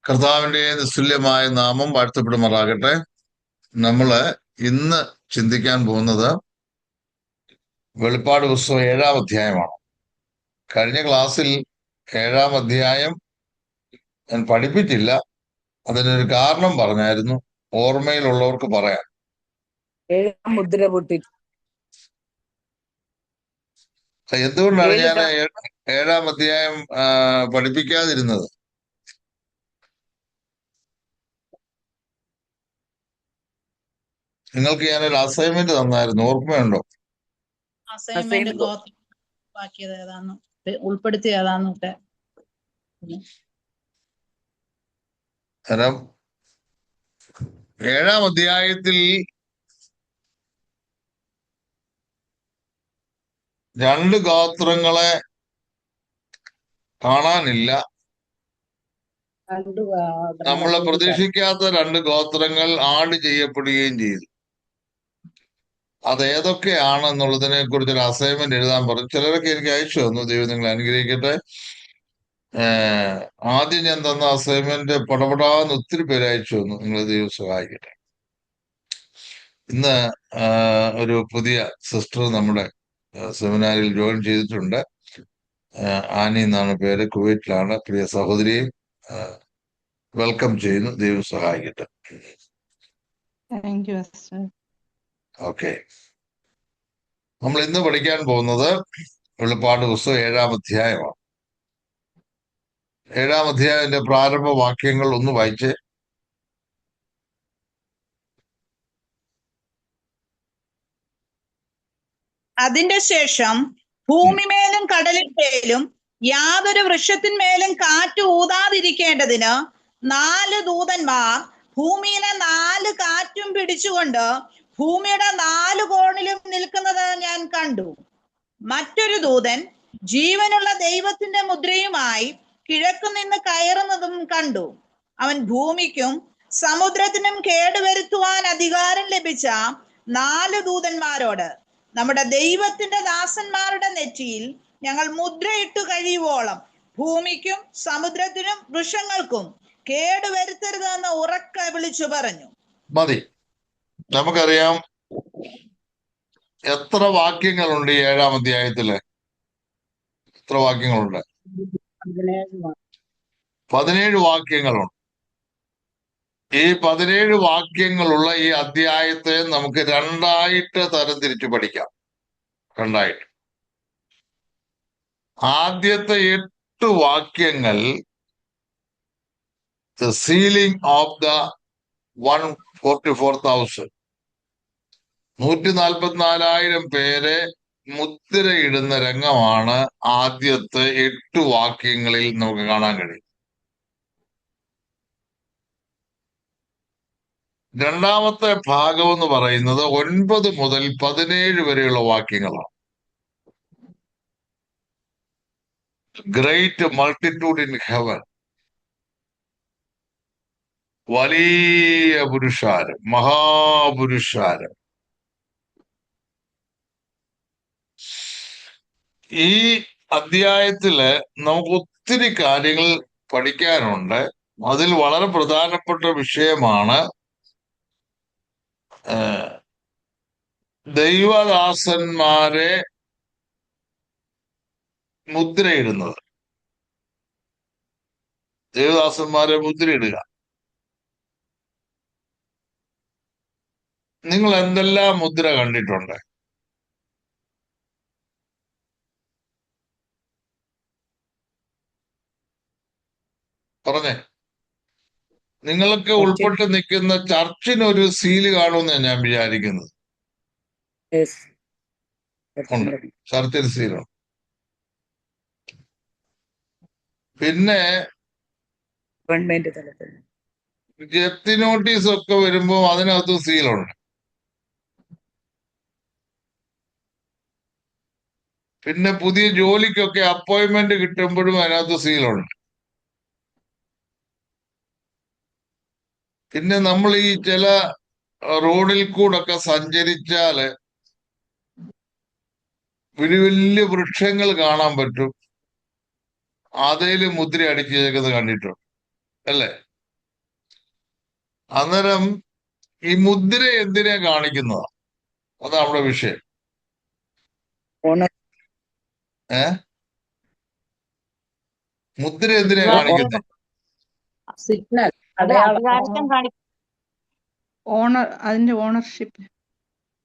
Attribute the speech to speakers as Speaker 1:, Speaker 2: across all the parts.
Speaker 1: കർത്താവിന്റെ നിസ്തുല്യമായ നാമം വാഴ്ത്തപ്പെടുമാറാകട്ടെ. നമ്മള് ഇന്ന് ചിന്തിക്കാൻ പോകുന്നത് വെളിപ്പാട് പുസ്തകം 7-ാം അധ്യായമാണ്. കഴിഞ്ഞ ക്ലാസ്സിൽ 7-ാം അധ്യായം ഞാൻ പഠിപ്പിച്ചില്ല. അതിനൊരു കാരണം പറഞ്ഞായിരുന്നു. ഓർമ്മയിലുള്ളവർക്ക് പറയാം.
Speaker 2: മുദ്ര പൊട്ടി
Speaker 1: എന്തുകൊണ്ടാണ് ഞാൻ 7-ാം അധ്യായം പഠിപ്പിക്കാതിരുന്നത്? നിങ്ങൾക്ക് ഞാനൊരു അസൈൻമെന്റ് തന്നായിരുന്നു, ഓർമ്മയുണ്ടോ?
Speaker 3: അസൈൻമെന്റ് ഉൾപ്പെടുത്തിയതാന്നൊക്കെ.
Speaker 1: കാരണം 7-ാം അധ്യായത്തിൽ 2 ഗോത്രങ്ങളെ കാണാനില്ല. നമ്മളെ പ്രതീക്ഷിക്കാത്ത 2 ഗോത്രങ്ങൾ ആഡ് ചെയ്യപ്പെടുകയും ചെയ്തു. അത് ഏതൊക്കെയാണെന്നുള്ളതിനെ കുറിച്ചൊരു അസൈൻമെന്റ് എഴുതാൻ പറഞ്ഞു. ചിലരൊക്കെ എനിക്ക് അയച്ചു തന്നു. ദൈവം നിങ്ങളെ അനുഗ്രഹിക്കട്ടെ. ആദ്യം ഞാൻ തന്ന അസൈൻമെന്റ് പടപടാന്ന് ഒത്തിരി പേര് അയച്ചു തന്നു. നിങ്ങളെ ദൈവം സഹായിക്കട്ടെ. ഇന്ന് ഒരു പുതിയ സിസ്റ്റർ നമ്മുടെ സെമിനാറിൽ ജോയിൻ ചെയ്തിട്ടുണ്ട്. ആനി എന്നാണ് പേര്. കുവൈറ്റിലാണ്. പ്രിയ സഹോദരിയും വെൽക്കം ചെയ്യുന്നു. ദൈവം സഹായിക്കട്ടെ. ഓക്കെ, നമ്മൾ ഇന്ന് പഠിക്കാൻ പോകുന്നത് വെളിപ്പാട് പുസ്തകം 7-ാം അധ്യായമാണ്. 7-ാം അധ്യായത്തിന്റെ പ്രാരംഭ വാക്യങ്ങൾ ഒന്ന് വായിച്ച്.
Speaker 3: അതിന്റെ ശേഷം ഭൂമിമേലും കടലിന്മേലും യാതൊരു വൃക്ഷത്തിന്മേലും കാറ്റ് ഊതാതിരിക്കേണ്ടതിന് 4 ദൂതന്മാർ ഭൂമിയിലെ 4 കാറ്റും പിടിച്ചുകൊണ്ട് ഭൂമിയുടെ 4 കോണിലും നിൽക്കുന്നത് ഞാൻ കണ്ടു. മറ്റൊരു ദൂതൻ ജീവനുള്ള ദൈവത്തിന്റെ മുദ്രയുമായി കിഴക്കു നിന്ന് കയറുന്നതും കണ്ടു. അവൻ ഭൂമിക്കും സമുദ്രത്തിനും കേടുവരുത്തുവാൻ അധികാരം ലഭിച്ച 4 ദൂതന്മാരോട്, നമ്മുടെ ദൈവത്തിന്റെ ദാസന്മാരുടെ നെറ്റിയിൽ ഞങ്ങൾ മുദ്രയിട്ടു കഴിയുവോളം ഭൂമിക്കും സമുദ്രത്തിനും വൃക്ഷങ്ങൾക്കും കേടുവരുത്തരുതെന്ന് ഉറക്കെ വിളിച്ചു പറഞ്ഞു.
Speaker 1: മതി. നമുക്കറിയാം എത്ര വാക്യങ്ങളുണ്ട് ഈ 7-ാം അധ്യായത്തില്? എത്ര വാക്യങ്ങളുണ്ട്? 17 വാക്യങ്ങളുണ്ട്. ഈ 17 വാക്യങ്ങളുള്ള ഈ അധ്യായത്തെ നമുക്ക് 2ആയിട്ട് തരംതിരിച്ച് പഠിക്കാം. 2ആയിട്ട്. ആദ്യത്തെ 8 വാക്യങ്ങൾ the sealing of the 144,000, 144,000 പേരെ മുദ്രയിടുന്ന രംഗമാണ് ആദ്യത്തെ 8 വാക്യങ്ങളിൽ നമുക്ക് കാണാൻ കഴിയും. 2ാമത്തെ ഭാഗം എന്ന് പറയുന്നത് 9 മുതൽ 17 വരെയുള്ള വാക്യങ്ങളാണ്. ഗ്രേറ്റ് മൾട്ടിറ്റ്യൂഡ് ഇൻ ഹെവൻ, വലിയ പുരുഷാരം, മഹാപുരുഷാരം. ഈ അധ്യായത്തില് നമുക്ക് ഒത്തിരി കാര്യങ്ങൾ പഠിക്കാനുണ്ട്. അതിൽ വളരെ പ്രധാനപ്പെട്ട വിഷയമാണ് ദൈവദാസന്മാരെ മുദ്രയിടുന്നത്. ദൈവദാസന്മാരെ മുദ്രയിടുക. നിങ്ങൾ എന്തെല്ലാം മുദ്ര കണ്ടിട്ടുണ്ട്? പറഞ്ഞേ. നിങ്ങൾക്ക് ഉൾപ്പെട്ട് നിൽക്കുന്ന ചർച്ചിനൊരു സീല് കാണുമെന്ന് ഞാൻ വിചാരിക്കുന്നത്. ഉണ്ട്, ചർച്ചിന് സീലുണ്ട്. പിന്നെ ജപ്തി നോട്ടീസ് ഒക്കെ വരുമ്പോ അതിനകത്ത് സീലുണ്ട്. പിന്നെ പുതിയ ജോലിക്കൊക്കെ അപ്പോയിന്റ്മെന്റ് കിട്ടുമ്പോഴും അതിനകത്ത് സീലുണ്ട്. പിന്നെ നമ്മൾ ഈ ചില റോഡിൽ കൂടൊക്കെ സഞ്ചരിച്ചാല് വലിയ വലിയ വൃക്ഷങ്ങൾ കാണാൻ പറ്റും. അതേല് മുദ്ര അടിച്ചേക്കുന്നത് കണ്ടിട്ടുണ്ട് അല്ലേ? അന്നേരം ഈ മുദ്ര എന്തിനെ കാണിക്കുന്നതാ? അതാ നമ്മുടെ വിഷയം.
Speaker 2: ഓണർ
Speaker 1: മുദ്ര എന്തിനെ കാണിക്കുന്നത്?
Speaker 2: സിഗ്നൽ
Speaker 4: അത്
Speaker 2: അടയാളം
Speaker 4: അധികാരത്തെ ഓണർ, അതിന്റെ ownership.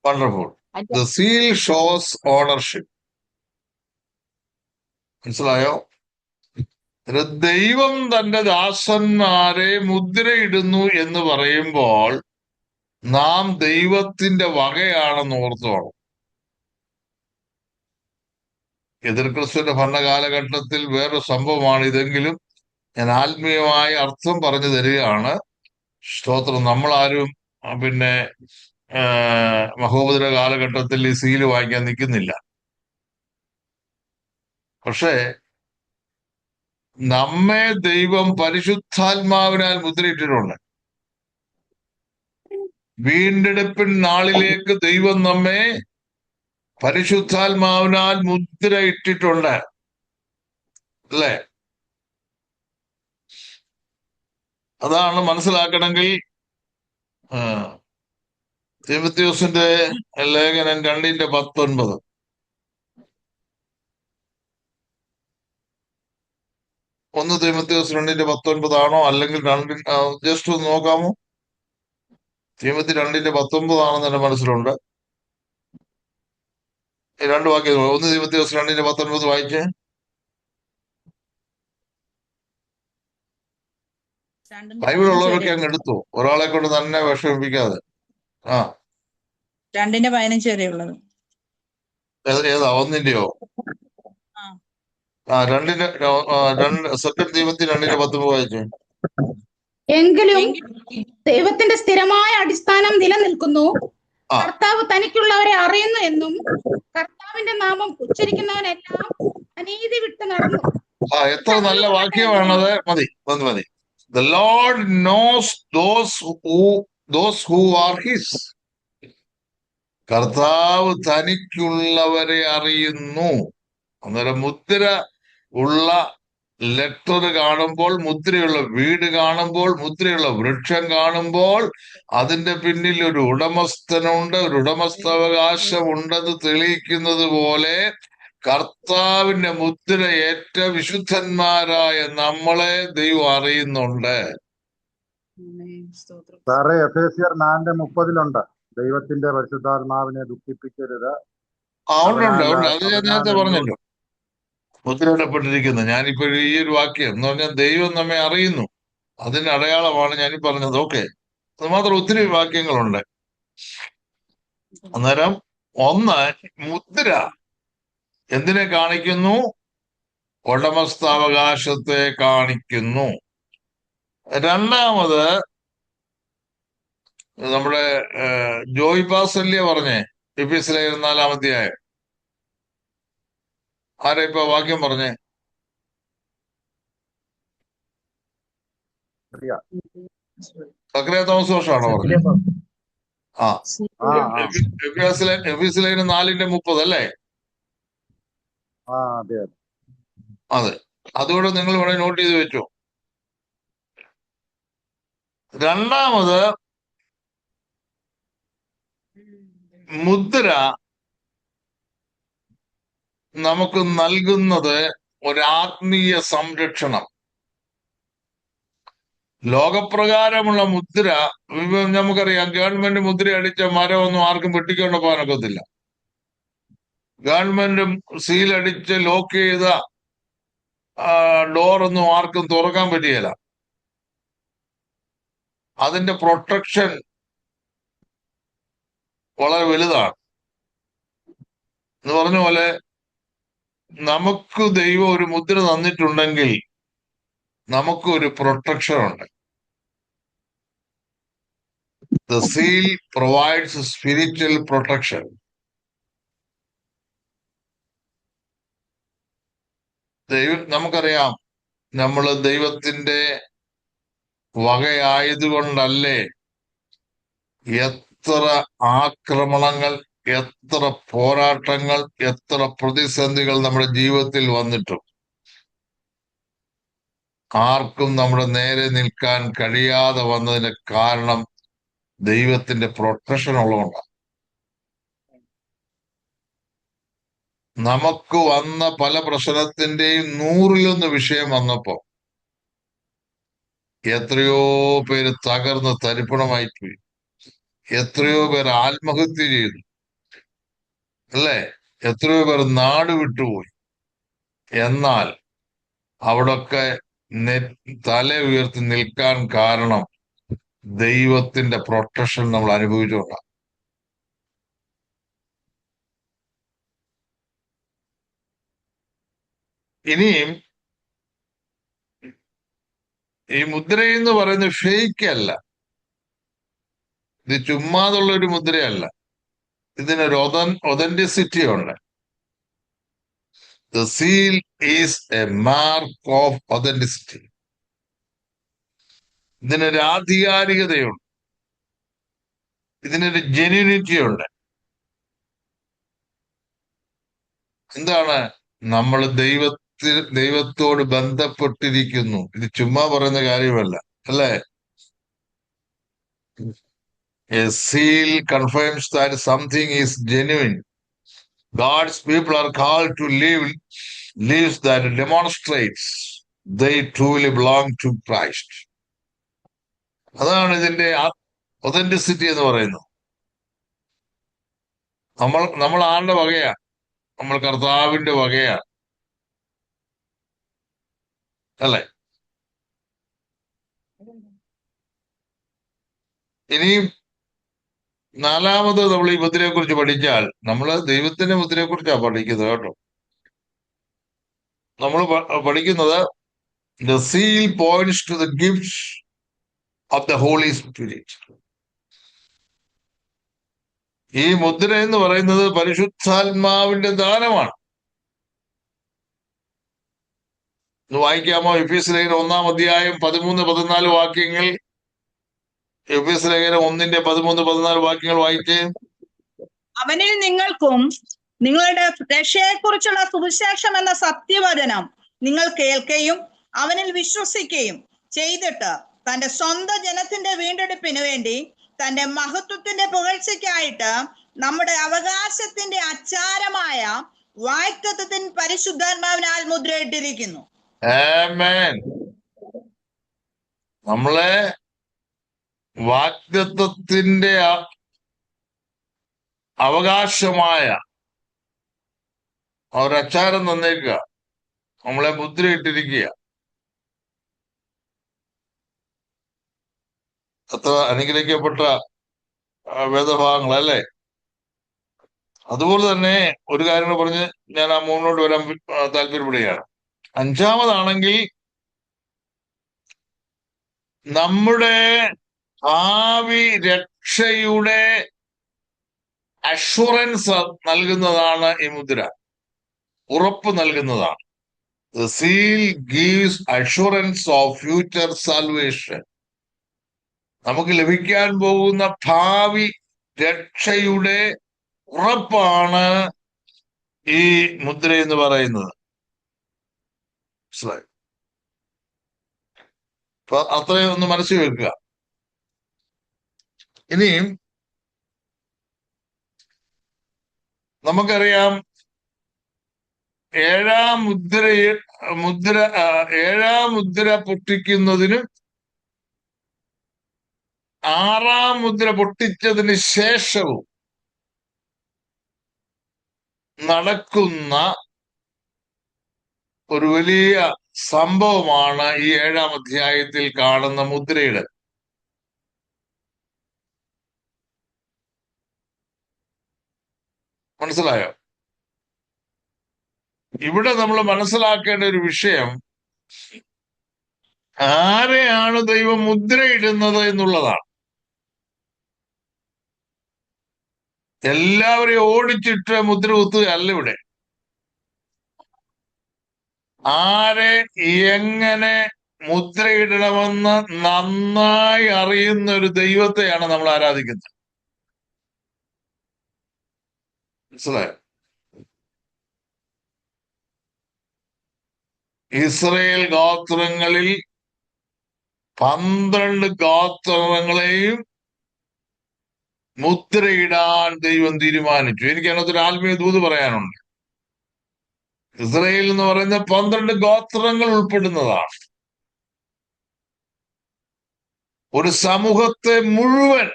Speaker 1: Wonderful. The seal shows ownership. മനസ്സിലായോ? ദൈവം തന്റെ ദാസന്മാരെ മുദ്രയിടുന്നു എന്ന് പറയുമ്പോൾ നാം ദൈവത്തിന്റെ വകയാണെന്ന് ഓർത്തോണം. എതിർ ക്രിസ്തുവിന്റെ ഭരണകാലഘട്ടത്തിൽ വേറൊരു സംഭവമാണ് ഇതെങ്കിലും ഞാൻ ആത്മീയമായ അർത്ഥം പറഞ്ഞു തരികയാണ്. സ്തോത്രം. നമ്മളാരും പിന്നെ മഹോപദ്ര കാലഘട്ടത്തിൽ ഈ സീല് വാങ്ങിക്കാൻ നിൽക്കുന്നില്ല. പക്ഷേ നമ്മെ ദൈവം പരിശുദ്ധാത്മാവിനാൽ മുദ്രയിട്ടിട്ടുണ്ട്. വീണ്ടെടുപ്പിൻ നാളിലേക്ക് ദൈവം നമ്മെ പരിശുദ്ധാത്മാവിനാൽ മുദ്രയിട്ടിട്ടുണ്ട്, അല്ലേ? അതാണ് മനസ്സിലാക്കണമെങ്കിൽ തീമോഥെയോസിന്റെ ലേഖനം 2:19. ഒന്ന് തീമോഥെയോസ് 2:19 ആണോ അല്ലെങ്കിൽ ജസ്റ്റ് ഒന്ന് നോക്കാമോ? തീമോത്തി 2:19 ആണെന്ന് എന്റെ മനസ്സിലുണ്ട്. ഈ രണ്ട് വാക്യം. ഒന്ന് തീമോഥെയോസ് 2:19 വായിച്ചേ. ബൈബിൾ ഉള്ളവരൊക്കെ അങ്ങ് എടുത്തു, ഒരാളെ കൊണ്ട് തന്നെ വിഷമിപ്പിക്കാതെ.
Speaker 3: 2:15 വരെയുള്ളത്.
Speaker 1: ഏതാ? ഒന്നിന്റെയോ? സെക്കൻഡ് തീമോത്തി 2:19 വായിച്ചേ.
Speaker 5: എങ്കിലും ദൈവത്തിന്റെ സ്ഥിരമായ അടിസ്ഥാനം നിലനിൽക്കുന്നു. കർത്താവ് തനിക്കുള്ളവരെ അറിയുന്നു എന്നും കർത്താവിന്റെ നാമം ഉച്ചരിക്കുന്നവനെല്ലാം അനീതി വിട്ട് നടന്നു.
Speaker 1: എത്ര നല്ല വാക്യമാണത്. മതി. The Lord knows those who are his. കർത്താവ് തനിക്കുള്ളവരെ അറിയുന്നു. അന്നേരം മുദ്ര ഉള്ള ലെറ്റർ കാണുമ്പോൾ, മുദ്രയുള്ള വീട് കാണുമ്പോൾ, മുദ്രയുള്ള വൃക്ഷം കാണുമ്പോൾ അതിന്റെ പിന്നിൽ ഒരു ഉടമസ്ഥനുണ്ട്, ഒരു ഉടമസ്ഥാവകാശം ഉണ്ടെന്ന് തെളിയിക്കുന്നത് പോലെ കർത്താവിന്റെ മുദ്ര ഏറ്റ വിശുദ്ധന്മാരായ നമ്മളെ ദൈവം അറിയുന്നുണ്ട്.
Speaker 6: സാറേ, എഫേസ്യർ 4:30 ദൈവത്തിന്റെ പരിശുദ്ധാത്മാവിനെ ദുഃഖിപ്പിക്കരുത്.
Speaker 1: ഉണ്ട്. അത് ഞാൻ നേരത്തെ പറഞ്ഞല്ലോ, മുദ്രയിടപ്പെട്ടിരിക്കുന്നത്. ഞാനിപ്പോ ഈ ഒരു വാക്യം എന്ന് പറഞ്ഞാൽ ദൈവം നമ്മെ അറിയുന്നു, അതിന്റെ അടയാളമാണ് ഞാനീ പറഞ്ഞത്. ഓക്കെ, അത് മാത്രം ഒത്തിരി വാക്യങ്ങളുണ്ട്. അന്നേരം ഒന്ന്, മുദ്ര എന്തിനെ കാണിക്കുന്നു? ഉടമസ്ഥാവകാശത്തെ കാണിക്കുന്നു. രണ്ടാമത് നമ്മുടെ ജോയ് പാസല്യ പറഞ്ഞേ, എഫേസ്യർ 4-ാം അധ്യായം. ആരാ ഇപ്പൊ വാക്യം പറഞ്ഞേ? സക്രിയ തോമസ് വർഷമാണോ പറഞ്ഞത്? എഫേസ്യർ 4:30 അല്ലേ? അതെ, അതുകൊണ്ട് നിങ്ങൾ ഇവിടെ നോട്ട് ചെയ്ത് വെച്ചു. രണ്ടാമത്, മുദ്ര നമുക്ക് നൽകുന്നത് ഒരാത്മീയ സംരക്ഷണം. ലോകപ്രകാരമുള്ള മുദ്ര നമുക്കറിയാം. ഗവൺമെന്റ് മുദ്ര അടിച്ച മരമൊന്നും ആർക്കും വെട്ടിക്കൊണ്ട് പോകാനൊക്കത്തില്ല. ഗവൺമെന്റ് സീലടിച്ച് ലോക്ക് ചെയ്ത ഡോറൊന്നും ആർക്കും തുറക്കാൻ പറ്റുകയില്ല. അതിന്റെ പ്രൊട്ടക്ഷൻ വളരെ വലുതാണ്. എന്ന് പറഞ്ഞ പോലെ നമുക്ക് ദൈവം ഒരു മുദ്ര തന്നിട്ടുണ്ടെങ്കിൽ നമുക്ക് ഒരു പ്രൊട്ടക്ഷൻ ഉണ്ട്. The seal provides spiritual protection. നമുക്കറിയാം, നമ്മൾ ദൈവത്തിന്റെ വകയായതുകൊണ്ടല്ലേ എത്ര ആക്രമണങ്ങൾ, എത്ര പോരാട്ടങ്ങൾ, എത്ര പ്രതിസന്ധികൾ നമ്മുടെ ജീവിതത്തിൽ വന്നിട്ടും ആർക്കും നമ്മുടെ നേരെ നിൽക്കാൻ കഴിയാതെ വന്നതിന് കാരണം ദൈവത്തിന്റെ പ്രൊട്ടക്ഷൻ ഉള്ളതുകൊണ്ടാണ്. നമുക്ക് വന്ന പല പ്രശ്നത്തിന്റെയും 100-ലൊന്ന് വിഷയം വന്നപ്പോ എത്രയോ പേര് തകർന്ന് തരിപ്പണമായി പോയി, എത്രയോ പേർ ആത്മഹത്യ ചെയ്തു, അല്ലേ? എത്രയോ പേർ നാട് വിട്ടുപോയി. എന്നാൽ അവിടൊക്കെ തല ഉയർത്തി നിൽക്കാൻ കാരണം ദൈവത്തിന്റെ പ്രൊട്ടക്ഷൻ നമ്മൾ അനുഭവിച്ചുകൊണ്ടാണ്. ഇനിയും ഈ മുദ്ര എന്ന് പറയുന്നത് ഫേക്ക് അല്ല, ഇത് ചുമ്മാതുള്ള ഒരു മുദ്രയല്ല, ഇതിനൊരു ഒതന്റിസിറ്റി ഉണ്ട്. The seal is a mark of authenticity. ഇതിനൊരു ആധികാരികതയുണ്ട്, ഇതിനൊരു ജെന്യൂനിറ്റി ഉണ്ട്. എന്താണ്? നമ്മൾ ദൈവത്തോട് ബന്ധപ്പെട്ടിരിക്കുന്നു. ഇത് ചുമ്മാ പറയുന്ന കാര്യമല്ല, അല്ലേ? A seal confirms that something is genuine. God's people are called to live lives that demonstrates they truly belong to Christ. അതാണ് ഇതിന്റെ ഒതന്റിസിറ്റി എന്ന് പറയുന്നത്. നമ്മൾ ആരുടെ വകയാ? നമ്മൾ കർത്താവിന്റെ വകയാ, അല്ലേ? ഇനിയും നാലാമത് നമ്മൾ ഈ മുദ്രയെ കുറിച്ച് പഠിച്ചാൽ, നമ്മള് ദൈവത്തിന്റെ മുദ്രയെ കുറിച്ചാണ് പഠിക്കുന്നത് കേട്ടോ. നമ്മൾ പഠിക്കുന്നത് the seal points to the gifts of the Holy Spirit. ഈ മുദ്ര എന്ന് പറയുന്നത് പരിശുദ്ധാത്മാവിന്റെ ദാനമാണ്. വായിക്കാമോ? എഫേസ്യ ലേഖനം 1-ാം അധ്യായം 13-14 വാക്യങ്ങൾ. എഫേസ്യ ലേഖനം 1-ന്റെ 13-14 വാക്യങ്ങൾ വായിച്ചേ.
Speaker 3: അവനിൽ നിങ്ങൾക്കും നിങ്ങളുടെ രക്ഷയെക്കുറിച്ചുള്ള സുവിശേഷം എന്ന സത്യവചനം നിങ്ങൾ കേൾക്കുകയും അവനിൽ വിശ്വസിക്കുകയും ചെയ്തിട്ട് തന്റെ സ്വന്തം ജനത്തിന്റെ വീണ്ടെടുപ്പിന് വേണ്ടി തന്റെ മഹത്വത്തിന്റെ പുകഴ്ചയ്ക്കായിട്ട് നമ്മുടെ അവകാശത്തിന്റെ അച്ചാരമായ വാഗ്ദത്തത്തിന് പരിശുദ്ധാത്മാവിനാൽ മുദ്രയിട്ടിരിക്കുന്നു.
Speaker 1: ആമേൻ. നമ്മളെ വാഗ്ദത്തത്തിന്റെ അവകാശമായ ഒരച്ചാരം തന്നേക്കുക, നമ്മളെ മുദ്രയിട്ടിരിക്കുക. അത്ര അനുഗ്രഹിക്കപ്പെട്ട വേദഭാഗങ്ങളല്ലേ? അതുപോലെ തന്നെ ഒരു കാര്യം പറഞ്ഞ് ഞാൻ മുന്നോട്ട് വരാൻ താല്പര്യപ്പെടുകയാണ്. 5-മതാണെങ്കിൽ നമ്മുടെ ഭാവി രക്ഷയുടെ അഷുറൻസ് നൽകുന്നതാണ് ഈ മുദ്ര, ഉറപ്പ് നൽകുന്നതാണ്. The seal gives assurance of future salvation. നമുക്ക് ലഭിക്കാൻ പോകുന്ന ഭാവി രക്ഷയുടെ ഉറപ്പാണ് ഈ മുദ്ര എന്ന് പറയുന്നത്. മനസ്സിലായി? അപ്പൊ അത്രയും ഒന്ന് മനസ്സിൽ വെക്കുക. ഇനിയും നമുക്കറിയാം, ഏഴാം മുദ്ര പൊട്ടിക്കുന്നതിനും 6-ാം മുദ്ര പൊട്ടിച്ചതിന് ശേഷവും നടക്കുന്ന ഒരു വലിയ സംഭവമാണ് ഈ 7-ാം അധ്യായത്തിൽ കാണുന്ന മുദ്രയുടെ. മനസ്സിലായോ? ഇവിടെ നമ്മൾ മനസ്സിലാക്കേണ്ട ഒരു വിഷയം, ആരെയാണ് ദൈവം മുദ്രയിടുന്നത് എന്നുള്ളതാണ്. എല്ലാവരെയും ഓടിച്ചിട്ട് മുദ്ര കുത്തുകയല്ല ഇവിടെ. ആരെ എങ്ങനെ മുദ്രയിടണമെന്ന് നന്നായി അറിയുന്ന ഒരു ദൈവത്തെയാണ് നമ്മൾ ആരാധിക്കുന്നത്. മനസ്സിലായോ? ഇസ്രയേൽ ഗോത്രങ്ങളിൽ 12 ഗോത്രങ്ങളെയും മുദ്രയിടാൻ ദൈവം തീരുമാനിച്ചു. എനിക്ക് അതിനകത്തൊരു ആത്മീയ ദൂത് പറയാനുണ്ട്. ഇസ്രയേൽ എന്ന് പറയുന്ന 12 ഗോത്രങ്ങൾ ഉൾപ്പെടുന്നതാണ്. ഒരു സമൂഹത്തെ മുഴുവൻ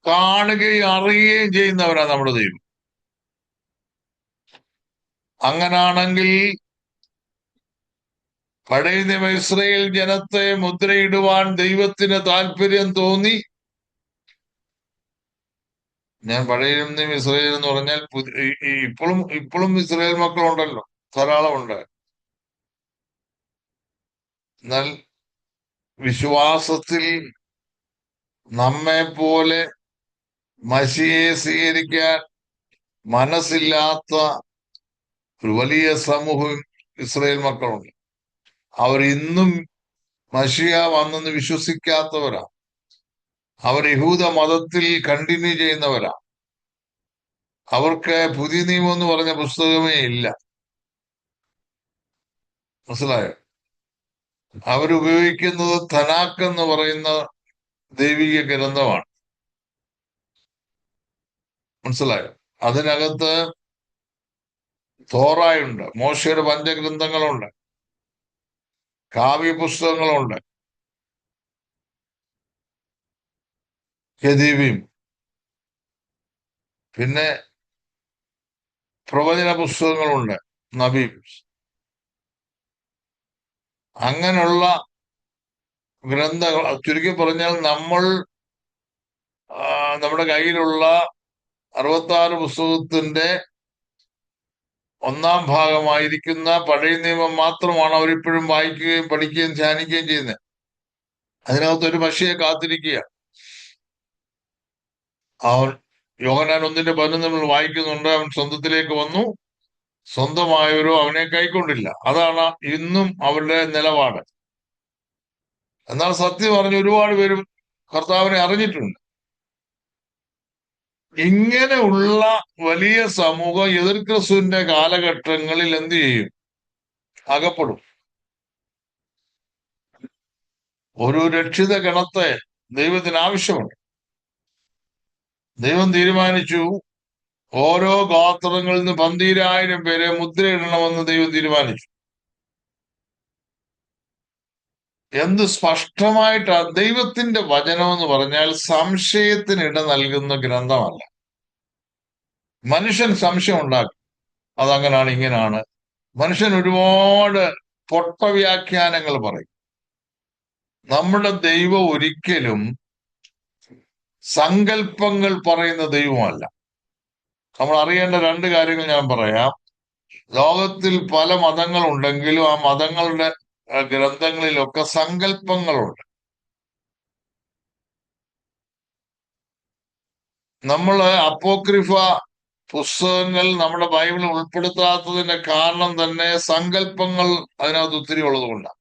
Speaker 1: കാണുകയും അറിയുകയും ചെയ്യുന്നവരാണ് നമ്മുടെ ദൈവം. അങ്ങനാണെങ്കിൽ പഴയ നിയമ ഇസ്രയേൽ ജനത്തെ മുദ്രയിടുവാൻ ദൈവത്തിന് താല്പര്യം തോന്നി. ഞാൻ പഴയ നിയമ ഇസ്രയേൽ എന്ന് പറഞ്ഞാൽ ഇപ്പോഴും ഇസ്രയേൽ മക്കളുണ്ടല്ലോ, ധാരാളമുണ്ട്. എന്നാൽ വിശ്വാസത്തിൽ നമ്മെ പോലെ മശിയെ സ്വീകരിക്കാൻ മനസ്സില്ലാത്ത ഒരു വലിയ സമൂഹം ഇസ്രയേൽ മക്കളുണ്ട്. അവർ ഇന്നും മശിയ വന്നെന്ന് വിശ്വസിക്കാത്തവരാ. അവർ യഹൂദ മതത്തിൽ കണ്ടിന്യൂ ചെയ്യുന്നവരാ. അവർക്ക് പുതിയ നിയമം എന്ന് പറഞ്ഞ പുസ്തകമേ ഇല്ല. മനസ്സിലായോ? അവരുപയോഗിക്കുന്നത് തനാക്ക് എന്ന് പറയുന്ന ദൈവിക ഗ്രന്ഥമാണ്. മനസ്സിലായോ? അതിനകത്ത് തോറായുണ്ട്, മോശയുടെ പഞ്ചഗ്രന്ഥങ്ങളുണ്ട്, കാവ്യ പുസ്തകങ്ങളുണ്ട്, കെദീബിം, പിന്നെ പ്രവചന പുസ്തകങ്ങളുണ്ട്, നബീം. അങ്ങനെയുള്ള ഗ്രന്ഥങ്ങൾ, ചുരുക്കി പറഞ്ഞാൽ നമ്മുടെ കയ്യിലുള്ള 66 പുസ്തകത്തിന്റെ 1-ാം ഭാഗമായിരിക്കുന്ന പഴയ നിയമം മാത്രമാണ് അവരിപ്പോഴും വായിക്കുകയും പഠിക്കുകയും ധ്യാനിക്കുകയും ചെയ്യുന്നത്. അതിനകത്ത് ഒരു മശിയെ കാത്തിരിക്കുക. അവൻ യോഹന്നാൻ 1:11 നമ്മൾ വായിക്കുന്നുണ്ട്. അവൻ സ്വന്തത്തിലേക്ക് വന്നു, സ്വന്തമായവരോ അവനെ കൈക്കൊണ്ടില്ല. അതാണ് ഇന്നും അവരുടെ നിലപാട്. എന്നാൽ സത്യം പറഞ്ഞ് ഒരുപാട് പേരും കർത്താവിനെ അറിഞ്ഞിട്ടുണ്ട്. ഇങ്ങനെയുള്ള വലിയ സമൂഹം എതിർ ക്രിസ്തുവിന്റെ കാലഘട്ടങ്ങളിൽ എന്ത് ചെയ്യും? അകപ്പെടും. ഒരു രക്ഷിത ഗണത്തെ ദൈവത്തിന് ആവശ്യമുണ്ട്. ദൈവം തീരുമാനിച്ചു ഓരോ ഗോത്രങ്ങളിൽ നിന്ന് 12,000 പേരെ മുദ്രയിടണമെന്ന് ദൈവം തീരുമാനിച്ചു. എന്ത് സ്പഷ്ടമായിട്ടാ! ദൈവത്തിന്റെ വചനം എന്ന് പറഞ്ഞാൽ സംശയത്തിന് ഇട നൽകുന്ന ഗ്രന്ഥമല്ല. മനുഷ്യൻ സംശയം ഉണ്ടാക്കും, അതങ്ങനാണ് ഇങ്ങനാണ്. മനുഷ്യൻ ഒരുപാട് പൊട്ടവ്യാഖ്യാനങ്ങൾ പറയും. നമ്മുടെ ദൈവം ഒരിക്കലും സങ്കല്പങ്ങൾ പറയുന്ന ദൈവമല്ല. നമ്മൾ അറിയേണ്ട 2 കാര്യങ്ങൾ ഞാൻ പറയാം. ലോകത്തിൽ പല മതങ്ങളുണ്ടെങ്കിലും ആ മതങ്ങളുടെ ഗ്രന്ഥങ്ങളിലൊക്കെ സങ്കല്പങ്ങളുണ്ട്. നമ്മള് അപ്പോക്രിഫ പുസ്തകങ്ങൾ നമ്മുടെ ബൈബിളിൽ ഉൾപ്പെടുത്താത്തതിന്റെ കാരണം തന്നെ സങ്കല്പങ്ങൾ അതിനകത്ത് ഒത്തിരി ഉള്ളത് കൊണ്ടാണ്.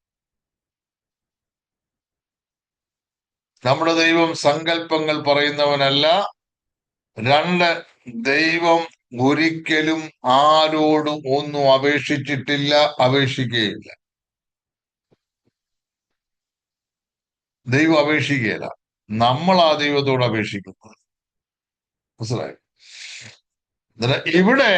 Speaker 1: നമ്മുടെ ദൈവം സങ്കല്പങ്ങൾ പറയുന്നവനല്ല. 2, ദൈവം ഒരിക്കലും ആരോടും ഒന്നും അപേക്ഷിച്ചിട്ടില്ല, അപേക്ഷിക്കുകയില്ല. ദൈവം അപേക്ഷിക്കുകയില്ല, നമ്മളാ ദൈവത്തോട് അപേക്ഷിക്കുന്നത്. മനസ്സിലായി? ഇവിടെ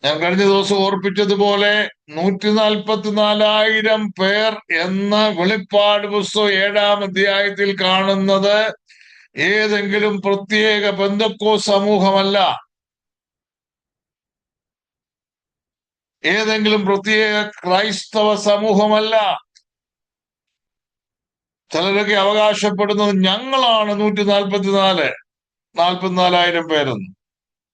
Speaker 1: ഞാൻ കഴിഞ്ഞ ദിവസം ഓർപ്പിച്ചതുപോലെ 144,000 പേർ എന്ന വെളിപ്പാട് പുസ്തകം 7-ാം അധ്യായത്തിൽ കാണുന്നത് ഏതെങ്കിലും പ്രത്യേക പെന്തക്കോസ്ത് സമൂഹമല്ല, ഏതെങ്കിലും പ്രത്യേക ക്രൈസ്തവ സമൂഹമല്ല. ചിലരൊക്കെ അവകാശപ്പെടുന്നത് ഞങ്ങളാണ് 144,000 പേരെന്ന്.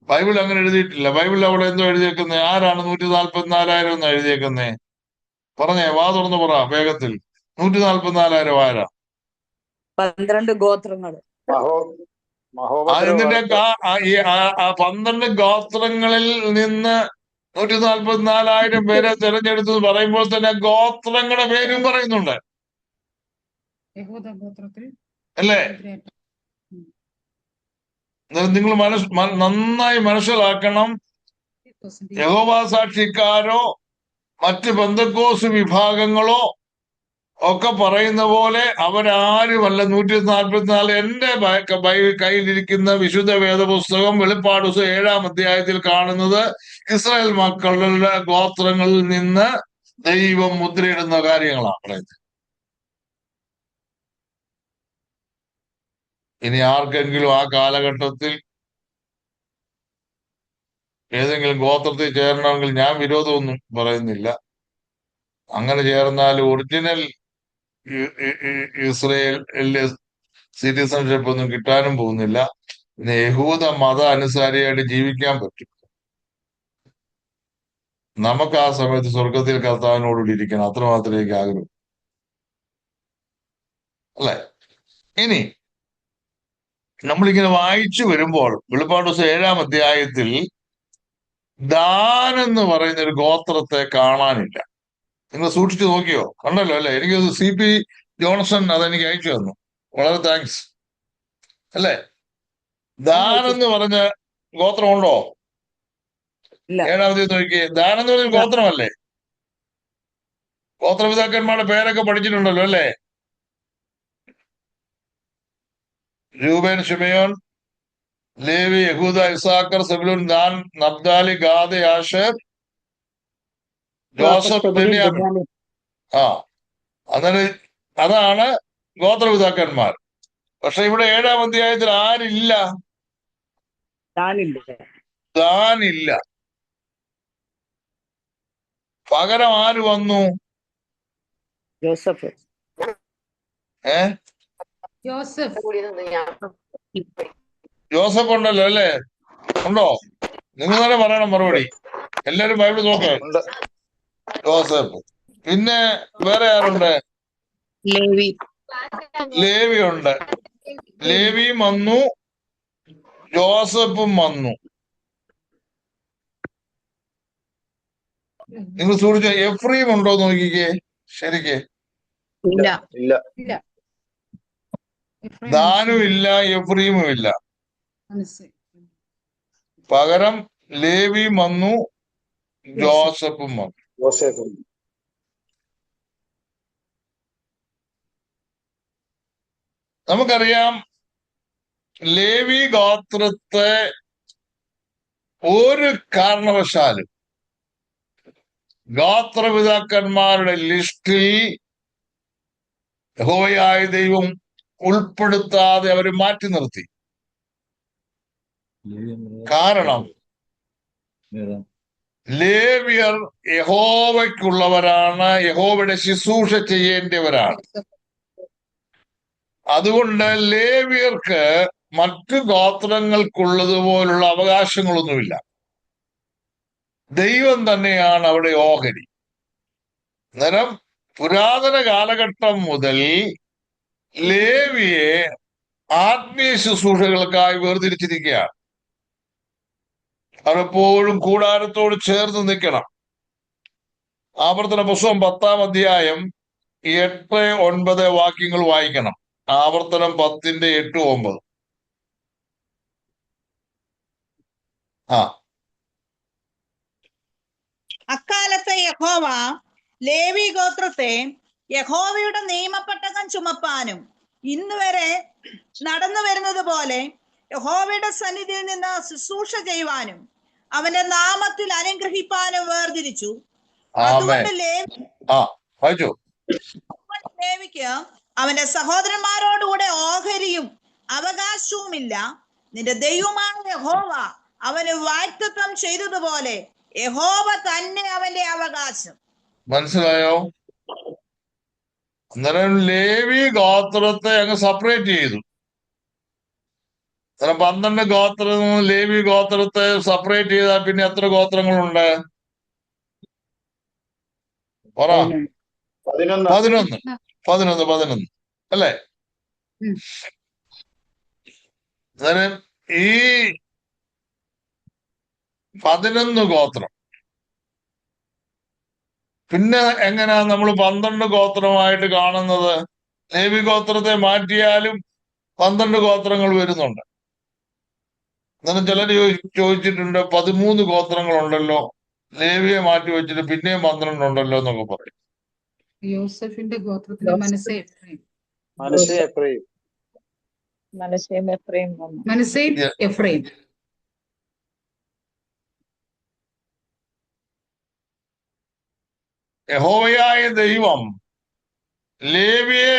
Speaker 1: ബൈബിൾ അങ്ങനെ എഴുതിയിട്ടില്ല. ബൈബിൾ അവിടെ എന്തോ എഴുതിയേക്കുന്നേ? ആരാണ് 144,000 എന്ന് എഴുതിയേക്കുന്നേ? പറഞ്ഞേ, വാ തുറന്ന് പറ വേഗത്തിൽ. 144,000 ആരാ?
Speaker 2: 12 ഗോത്രങ്ങൾ.
Speaker 1: എന്നിട്ട് 12 ഗോത്രങ്ങളിൽ നിന്ന് 144,000 പേരെ തിരഞ്ഞെടുത്തു പറയുമ്പോൾ തന്നെ ഗോത്രങ്ങളുടെ പേരും പറയുന്നുണ്ട്, അല്ലേ? നിങ്ങൾ നന്നായി മനസ്സിലാക്കണം. യഹോവ സാക്ഷിക്കാരോ മറ്റ് പെന്തക്കോസ് വിഭാഗങ്ങളോ ഒക്കെ പറയുന്ന പോലെ അവരാരുമല്ല. 144 എന്റെ കയ്യിലിരിക്കുന്ന വിശുദ്ധ വേദപുസ്തകം വെളിപ്പാട് പുസ്തകം 7-ാം അധ്യായത്തിൽ കാണുന്നത് ഇസ്രായേൽ മക്കളുടെ ഗോത്രങ്ങളിൽ നിന്ന് ദൈവം മുദ്രയിടുന്ന കാര്യങ്ങളാണ് പറയുന്നത്. ഇനി ആർക്കെങ്കിലും ആ കാലഘട്ടത്തിൽ ഏതെങ്കിലും ഗോത്രത്തിൽ ചേരണമെങ്കിൽ ഞാൻ വിരോധമൊന്നും പറയുന്നില്ല. അങ്ങനെ ചേർന്നാൽ ഒറിജിനൽ ഇസ്രയേലിലെ സിറ്റിസൺഷിപ്പ് ഒന്നും കിട്ടാനും പോകുന്നില്ല. പിന്നെ യഹൂദ മത അനുസാരിയായിട്ട് ജീവിക്കാൻ പറ്റും. നമുക്ക് ആ സമയത്ത് സ്വർഗത്തിൽ കർത്താവിനോടുകൂടി ഇരിക്കണം. അത്രമാത്രമേ എനിക്ക് ആഗ്രഹം. അല്ലെ? ഇനി നമ്മളിങ്ങനെ വായിച്ചു വരുമ്പോൾ വെളിപ്പാട് ദിവസം 7-ാം അധ്യായത്തിൽ ദാൻ എന്ന് പറയുന്ന ഒരു ഗോത്രത്തെ കാണാനില്ല. നിങ്ങൾ സൂക്ഷിച്ചു നോക്കിയോ? കണ്ടല്ലോ അല്ലെ? എനിക്ക് CP ജോൺസൺ അതെനിക്ക് അയച്ചു തന്നു. വളരെ താങ്ക്സ്. അല്ലെ? ദാൻ എന്ന് പറഞ്ഞ ഗോത്രമുണ്ടോ?
Speaker 2: ഇല്ല.
Speaker 1: 7-ാം അധ്യായം നോക്കിയേ. ദാൻ എന്ന് പറഞ്ഞ ഗോത്രമല്ലേ? ഗോത്രപിതാക്കന്മാരുടെ പേരൊക്കെ പഠിച്ചിട്ടുണ്ടല്ലോ അല്ലെ? Reuben, Simeon, Levi, Judah, Issachar, Zebulun, Dan, Naphtali, Gad, Asher, Joseph, Benjamin. അങ്ങനെ അതാണ് ഗോത്രപിതാക്കന്മാർ. പക്ഷെ ഇവിടെ 7-ാം അധ്യായത്തിൽ ആരില്ല? ദാനില്ല. പകരം ആര് വന്നു?
Speaker 2: ജോസഫ്.
Speaker 1: ജോസഫ് ഉണ്ടല്ലോ അല്ലേ? ഉണ്ടോ? നിങ്ങൾ തന്നെ പറയണം മറുപടി. എല്ലാരും ബൈബിൾ നോക്ക്. ജോസഫ്. പിന്നെ വേറെ ആരുണ്ട്? ലേവി ഉണ്ട്. ലേവിയും വന്നു, ജോസഫും വന്നു. നിങ്ങൾ സൂക്ഷിച്ച എഫ്രീം ഉണ്ടോ നോക്കിക്കേ ശരിക്ക്. ദാനും ഇല്ല, എഫ്രീമും ഇല്ല. പകരം ലേവിയും വന്നു, ജോസഫും വന്നു. നമുക്കറിയാം ലേവി ഗോത്രത്തെ ഒരു കാരണവശാലും ഗോത്രപിതാക്കന്മാരുടെ ലിസ്റ്റിൽ യഹോവയായ ദൈവം ഉൾപ്പെടുത്താതെ അവര് മാറ്റി നിർത്തി. കാരണം ലേവ്യർ യഹോവയ്ക്കുള്ളവരാണ്, യഹോവയുടെ ശുശ്രൂഷ ചെയ്യേണ്ടവരാണ്. അതുകൊണ്ട് ലേവ്യർക്ക് മറ്റു ഗോത്രങ്ങൾക്കുള്ളതുപോലുള്ള അവകാശങ്ങളൊന്നുമില്ല. ദൈവം തന്നെയാണ് അവിടെ ഓഹരി. അന്നേരം പുരാതന കാലഘട്ടം മുതൽ ലേവിയെ ആത്മീയ ശുശ്രൂഷകൾക്കായി വേർതിരിച്ചിരിക്കുകയാണ്. അവരെപ്പോഴും കൂടാരത്തോട് ചേർന്ന് നിൽക്കണം. ആവർത്തന പുസ്തകം 10-ാം അധ്യായം 8-9 വാക്യങ്ങൾ വായിക്കണം. ആവർത്തനം 10-8-9.
Speaker 3: അക്കാലത്തെ യഹോവ ലേവി ഗോത്രത്തെ യഹോവയുടെ നിയമപ്പെട്ടകം ചുമപ്പാനും ഇന്നുവരെ നടന്നു വരുന്നത് പോലെ യഹോവയുടെ സന്നിധിയിൽ നിന്ന് ശുശ്രൂഷ ചെയ്യുവാനും അവന്റെ നാമത്തിൽ അനുഗ്രഹിപ്പാനും വേർതിരിച്ചു. അതുകൊണ്ട് ലേവിക്ക് അവന്റെ സഹോദരന്മാരോടുകൂടെ ഓഹരിയും അവകാശവുമില്ല. നിന്റെ ദൈവമായ യഹോവ അവന് വാഗ്ദത്തം ചെയ്തതുപോലെ യഹോവ തന്നെ അവന്റെ അവകാശം.
Speaker 1: മനസ്സിലായോ? അന്നേരം ലേവി ഗോത്രത്തെ അങ്ങ് സെപ്പറേറ്റ് ചെയ്തു. അന്നേരം 12 ഗോത്രം ലേവി ഗോത്രത്തെ സെപ്പറേറ്റ് ചെയ്താൽ പിന്നെ എത്ര ഗോത്രങ്ങളുണ്ട്? 11 അല്ലേ? അന്നേരം ഈ 11 ഗോത്രം പിന്നെ എങ്ങനെയാ നമ്മൾ 12 ഗോത്രമായിട്ട് കാണുന്നത്? ലേവി ഗോത്രത്തെ മാറ്റിയാലും 12 ഗോത്രങ്ങൾ വരുന്നുണ്ട്. അന്നേരം ചിലർ ചോദിച്ചിട്ടുണ്ട് 13 ഗോത്രങ്ങളുണ്ടല്ലോ, ലേവിയെ മാറ്റി വെച്ചിട്ട് പിന്നെയും 12 ഉണ്ടല്ലോ എന്നൊക്കെ പറയും.
Speaker 5: യോസഫിന്റെ ഗോത്രത്തിലെ മനസ്സേ എഫ്രൈം.
Speaker 4: മനസ്സേ എഫ്രൈം.
Speaker 2: മനശ്ശെയും എഫ്രൈം വന്നു.
Speaker 5: മനസ്സേയും
Speaker 1: Yeah.
Speaker 5: എഫ്രൈം.
Speaker 1: യഹോവയായ ദൈവം ലേവിയെ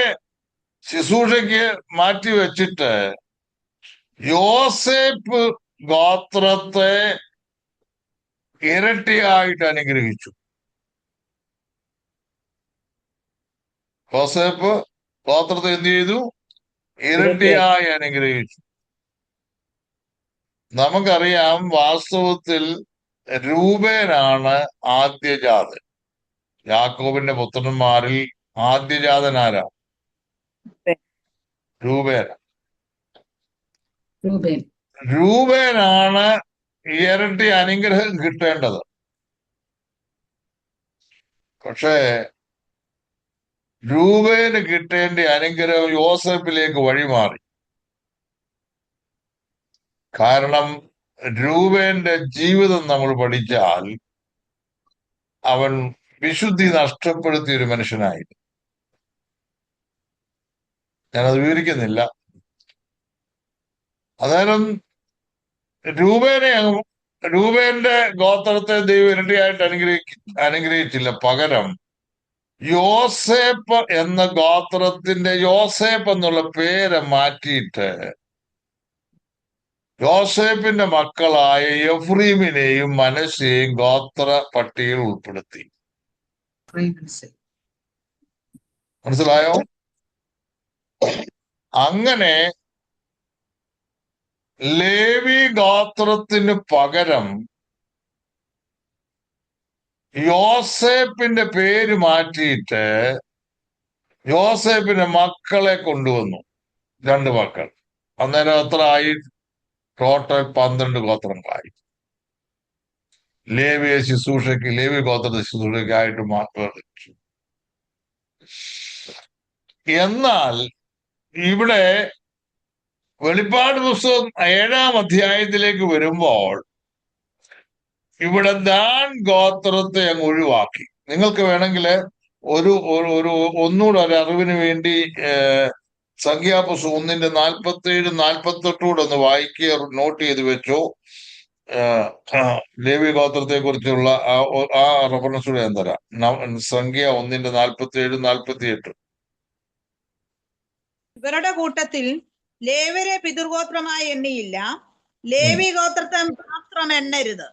Speaker 1: ശുശ്രൂഷയ്ക്ക് മാറ്റി വെച്ചിട്ട് യോസേപ്പ് ഗോത്രത്തെ ഇരട്ടിയായിട്ട് അനുഗ്രഹിച്ചു. യോസേപ്പ് ഗോത്രത്തെ എന്ത് ചെയ്തു? ഇരട്ടിയായി അനുഗ്രഹിച്ചു. നമുക്കറിയാം, വാസ്തവത്തിൽ രൂബേനാണ് ആദ്യജാതൻ. യാക്കോബിന്റെ പുത്രന്മാരിൽ ആദ്യജാതൻ ആരാ? രൂബേൻ.
Speaker 5: രൂബേൻ.
Speaker 1: രൂബേനാണ് ഇരട്ടി അനുഗ്രഹം കിട്ടേണ്ടത്. പക്ഷേ രൂബേന് കിട്ടേണ്ട അനുഗ്രഹം യോസേപ്പിലേക്ക് വഴിമാറി. കാരണം രൂബേന്റെ ജീവിതം നമ്മൾ പഠിച്ചാൽ അവൻ വിശുദ്ധി നഷ്ടപ്പെടുത്തിയ ഒരു മനുഷ്യനായി. ഞാനത് വിവരിക്കുന്നില്ല. അന്നേരം രൂബേന്റെ ഗോത്രത്തെ ദൈവം ഇരട്ടിയായിട്ട് അനുഗ്രഹിച്ചില്ല. പകരം യോസേപ്പ് എന്ന ഗോത്രത്തിന്റെ യോസേപ്പ് എന്നുള്ള പേര് മാറ്റിയിട്ട് യോസേപ്പിന്റെ മക്കളായ എഫ്രീമിനെയും മനശ്ശെയും ഗോത്ര പട്ടികയിൽ ഉൾപ്പെടുത്തി. മനസ്സിലായോ? അങ്ങനെ ലേവി ഗോത്രത്തിന് പകരം യോസേപ്പിന്റെ പേര് മാറ്റിയിട്ട് യോസേപ്പിന്റെ മക്കളെ കൊണ്ടുവന്നു. 2 മക്കൾ. അന്നേരം എത്ര ആയി? ടോട്ടൽ 12 ഗോത്രങ്ങളായി. ലേവി ഗോത്രത്തെ ശുശ്രൂഷയ്ക്കായിട്ട് മാത്രം. എന്നാൽ ഇവിടെ വെളിപ്പാട് പുസ്തകം 7-ാം അധ്യായത്തിലേക്ക് വരുമ്പോൾ ഇവിടെ ദാൻ ഗോത്രത്തെ അങ്ങ് ഒഴിവാക്കി. നിങ്ങൾക്ക് വേണമെങ്കിൽ ഒന്നുകൂടെ ഒരു അറിവിന് വേണ്ടി സംഖ്യാപുസ്തകം 1-ന്റെ 47-48 കൂടെ ഒന്ന് വായിക്കുക, നോട്ട് ചെയ്ത് വെച്ചോ. ലേവി ഗോത്രത്തെ കുറിച്ചുള്ള ആ റെഫറൻസ് കൂടെ ഞാൻ തരാം. സംഖ്യ 1-ന്റെ 47-48.
Speaker 3: ഇവരുടെ കൂട്ടത്തിൽ ലേവ്യരെ പിതൃഗോത്രമായി എണ്ണിയില്ല, ലേവി ഗോത്രത്തെ മാത്രം എണ്ണരുത്.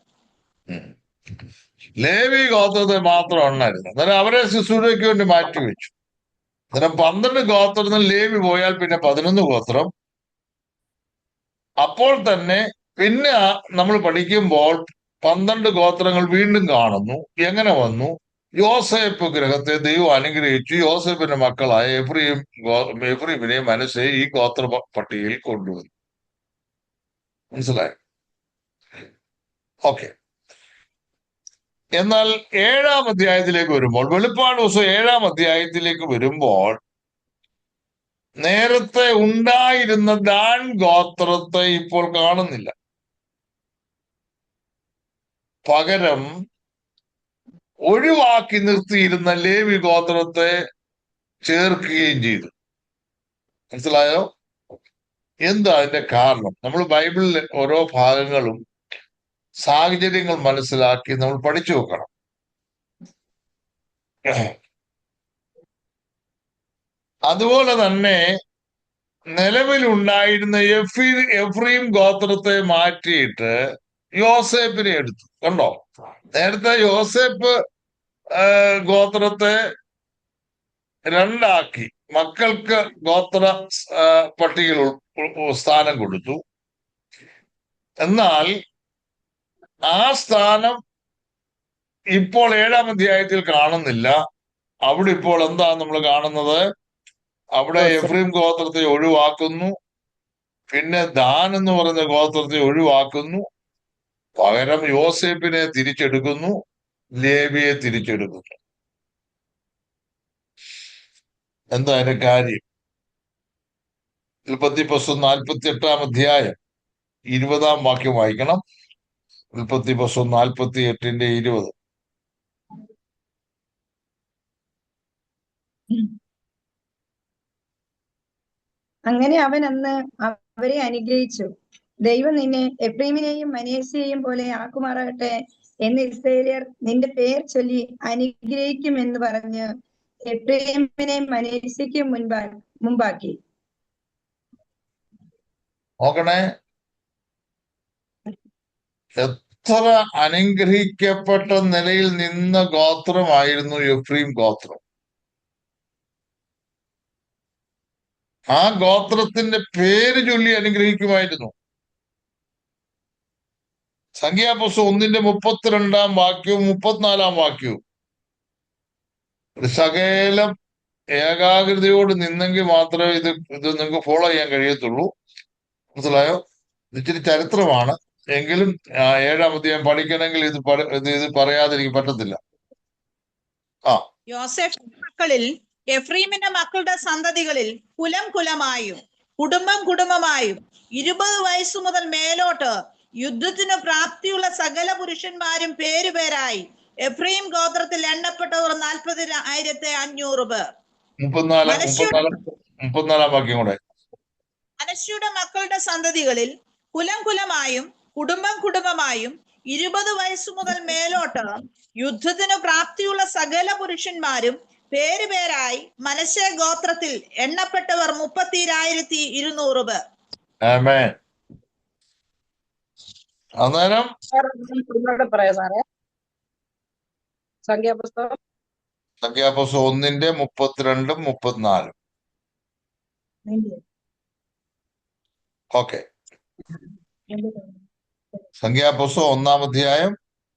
Speaker 1: ലേവി ഗോത്രത്തെ മാത്രം എണ്ണരുത്. അന്നേരം അവരെ ശുശ്രൂഷയ്ക്ക് വേണ്ടി മാറ്റിവെച്ചു. അന്നേരം 12 ഗോത്രത്തിൽ ലേവി പോയാൽ പിന്നെ 11 ഗോത്രം. അപ്പോൾ തന്നെ പിന്നെ നമ്മൾ പഠിക്കുമ്പോൾ 12 ഗോത്രങ്ങൾ വീണ്ടും കാണുന്നു. എങ്ങനെ വന്നു? യോസേപ്പ് ഗ്രഹത്തെ ദൈവം അനുഗ്രഹിച്ചു. യോസേപ്പിന്റെ മക്കളായ എഫ്രീമിനെ മനസ്സെ ഈ ഗോത്ര പട്ടികയിൽ കൊണ്ടുവന്നു. മനസ്സിലായോ? ഓക്കെ. എന്നാൽ 7-ാം അധ്യായത്തിലേക്ക് വരുമ്പോൾ, വെളിപ്പാട് പുസ്തകം 7-ാം അധ്യായത്തിലേക്ക് വരുമ്പോൾ നേരത്തെ ഉണ്ടായിരുന്ന ദാൻ ഗോത്രത്തെ ഇപ്പോൾ കാണുന്നില്ല. പകരം ഒഴിവാക്കി നിർത്തിയിരുന്ന ലേവി ഗോത്രത്തെ ചേർക്കുകയും ചെയ്തു. മനസ്സിലായോ? എന്താ അതിന്റെ കാരണം? നമ്മൾ ബൈബിളിലെ ഓരോ ഭാഗങ്ങളും സാഹചര്യങ്ങൾ മനസ്സിലാക്കി നമ്മൾ പഠിച്ചു വെക്കണം. അതുപോലെ തന്നെ നിലവിലുണ്ടായിരുന്ന എഫ്രീം ഗോത്രത്തെ മാറ്റിയിട്ട് യോസേപ്പിനെ എടുത്തു. കണ്ടോ? നേരത്തെ യോസേപ്പ് ഗോത്രത്തെ 2ആക്കി മക്കൾക്ക് ഗോത്ര പട്ടികയിൽ സ്ഥാനം കൊടുത്തു. എന്നാൽ ആ സ്ഥാനം ഇപ്പോൾ 7-ാം അധ്യായത്തിൽ കാണുന്നില്ല. അവിടെ ഇപ്പോൾ എന്താ നമ്മൾ കാണുന്നത്? അവിടെ എഫ്രീം ഗോത്രത്തെ ഒഴിവാക്കുന്നു. പിന്നെ ദാൻ എന്ന് പറയുന്ന ഗോത്രത്തെ ഒഴിവാക്കുന്നു. പകരം യോസേപ്പിനെ തിരിച്ചെടുക്കുന്നു, ലേവിയെ തിരിച്ചെടുക്കുന്നു. എന്താ അതിന്റെ കാര്യം? ഉൽപ്പത്തി പുസ്തകം 48-ാം അധ്യായം 20-ാം വാക്യം വായിക്കണം. ഉൽപ്പത്തി പുസ്തകം 48:20.
Speaker 4: അങ്ങനെ അവൻ അന്ന് അവരെ അനുഗ്രഹിച്ചു. ദൈവം നിന്നെ എഫ്രൈമിനെയും മനേശയെയും പോലെ ആക്കുമാറാകട്ടെ എന്ന് ഇസ്രായേല്യർ നിന്റെ പേർ ചൊല്ലി അനുഗ്രഹിക്കുമെന്ന് പറഞ്ഞ് എഫ്രൈമിനെ മനേശയ്ക്ക് മുമ്പാക്കി.
Speaker 1: നോക്കണേ, എത്ര അനുഗ്രഹിക്കപ്പെട്ട നിലയിൽ നിന്ന ഗോത്രമായിരുന്നു എഫ്രീം ഗോത്രം. ആ ഗോത്രത്തിന്റെ പേര് ചൊല്ലി അനുഗ്രഹിക്കുമായിരുന്നു. സംഖ്യാപുസ്തകം 1:32 വാക്യവും 34 വാക്യവും ഒരു ശകലം ഏകാഗ്രതയോട് നിന്നെങ്കിൽ മാത്രമേ ഇത് നിങ്ങൾക്ക് ഫോളോ ചെയ്യാൻ കഴിയത്തുള്ളൂ. മനസ്സിലായോ? ഇച്ചിരി ചരിത്രമാണ്, എങ്കിലും 7-ാം അധ്യായം പഠിക്കണമെങ്കിൽ ഇത് പറയാതെ എനിക്ക് പറ്റത്തില്ല.
Speaker 3: യോസേഫ് മക്കളിൽ എഫ്രീമിന്റെ മക്കളുടെ സന്തതികളിൽ കുലം കുലമായും കുടുംബം കുടുംബമായും 20 വയസ്സു മുതൽ മേലോട്ട് യുദ്ധത്തിന് പ്രാപ്തിയുള്ള സകല പുരുഷന്മാരും പേരുപേരായി എഫ്രീം ഗോത്രത്തിൽ എണ്ണപ്പെട്ടവർ 40,500 പേർ.
Speaker 1: 34 വാക്യം കൂടെ.
Speaker 3: മനശ്ശയുടെ മക്കളുടെ സന്തതികളിൽ കുലം കുലമായും കുടുംബം കുടുംബമായും 20 വയസ്സു മുതൽ മേലോട്ട് യുദ്ധത്തിന് പ്രാപ്തിയുള്ള സകല പുരുഷന്മാരും പേരുപേരായി മനശ്ശെ ഗോത്രത്തിൽ എണ്ണപ്പെട്ടവർ 30,200 പേർ.
Speaker 1: ആമേൻ. അന്നേരം
Speaker 2: പറയാം സാറേ. സംഖ്യാപുസ്തകം
Speaker 1: സംഖ്യാപുസ്തകം 1:32, 34. ഓക്കെ. സംഖ്യാപുസ്തകം 1-ാം അധ്യായം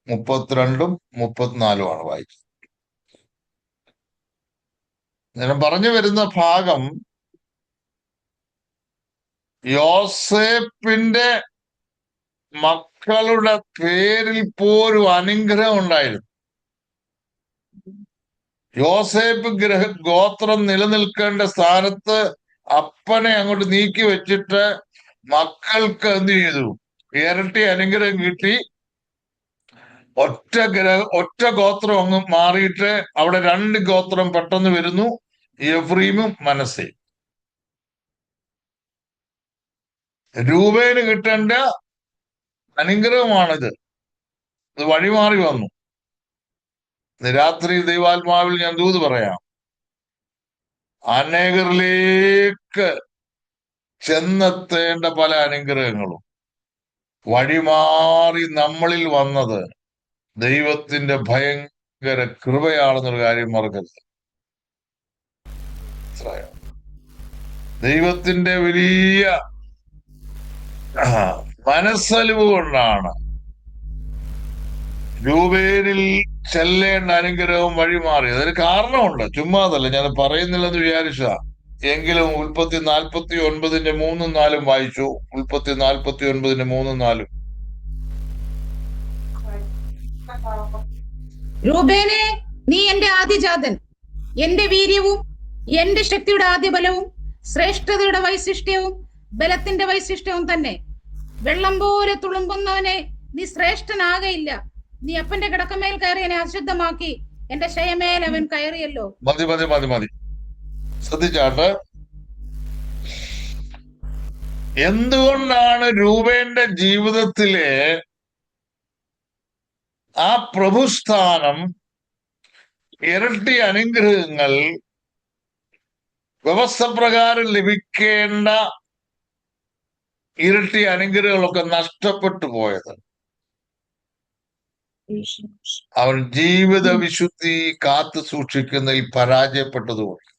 Speaker 1: 32-ഉം 34-ഉമാണ് വായിച്ചത്. ഞാൻ പറഞ്ഞു വരുന്ന ഭാഗം യോസേപ്പിന്റെ മക്കളുടെ പേരിൽ പോലും അനുഗ്രഹം ഉണ്ടായിരുന്നു. യോസേപ്പ് ഗോത്രം നിലനിൽക്കേണ്ട സ്ഥാനത്ത് അപ്പനെ അങ്ങോട്ട് നീക്കി വെച്ചിട്ട് മക്കൾക്ക് എന്ത് ചെയ്തു? ഇരട്ടി അനുഗ്രഹം കിട്ടി. ഒറ്റ ഗോത്രം അങ്ങ് മാറിയിട്ട് അവിടെ 2 ഗോത്രം പെട്ടെന്ന് വരുന്നു, എഫ്രീമും മനശ്ശെയും. രൂബേന് കിട്ടേണ്ട അനുഗ്രഹമാണിത്. ഇത് വഴിമാറി വന്നു. രാത്രി ദൈവാത്മാവിൽ ഞാൻ ദൂത് പറയാം, അനേകരിലേക്ക് ചെന്നെത്തേണ്ട പല അനുഗ്രഹങ്ങളും വഴിമാറി നമ്മളിൽ വന്നത് ദൈവത്തിന്റെ ഭയങ്കര കൃപയാണെന്നൊരു കാര്യം മറക്കരുത്. ദൈവത്തിന്റെ വലിയ മനസ്സലിവ് കൊണ്ടാണ് രൂപേനിൽ ചെല്ലേണ്ട അനുഗ്രഹം വഴിമാറി. അതിന് കാരണമുണ്ട്, ചുമ്മാതല്ല, ഞാൻ പറയുന്നില്ലെന്ന് വിചാരിച്ച. എങ്കിലും ഉൽപ്പത്തി 49:3-4 വായിച്ചു. ഉൽപ്പത്തി 49:3-4.
Speaker 5: രൂബേനെ, നീ എന്റെ ആദ്യജാതൻ, എന്റെ വീര്യവും എന്റെ ശക്തിയുടെ ആദ്യബലവും ശ്രേഷ്ഠതയുടെ വൈശിഷ്ട്യവും ബലത്തിന്റെ വൈശിഷ്ട്യവും തന്നെ. വെള്ളം പോലെ തുളുമ്പുന്നവനെ നീ ശ്രേഷ്ഠനാകയില്ല. നീ അപ്പന്റെ കിടക്കമേൽ കയറിയനെ അശുദ്ധമാക്കി, എന്റെ ശയമേൽ അവൻ കയറിയല്ലോ.
Speaker 1: മതി. ശ്രദ്ധിച്ചാട്ട്, എന്തുകൊണ്ടാണ് രൂപേന്റെ ജീവിതത്തിലെ ആ പ്രഭുസ്ഥാനം, ഇരട്ടി അനുഗ്രഹങ്ങൾ, വ്യവസ്ഥ പ്രകാരം ലഭിക്കേണ്ട ഇരട്ടി അനുഗ്രഹങ്ങളൊക്കെ നഷ്ടപ്പെട്ടു പോയത്? അവൻ ജീവിത വിശുദ്ധി കാത്തു സൂക്ഷിക്കുന്നതിൽ പരാജയപ്പെട്ടതുകൊണ്ട്.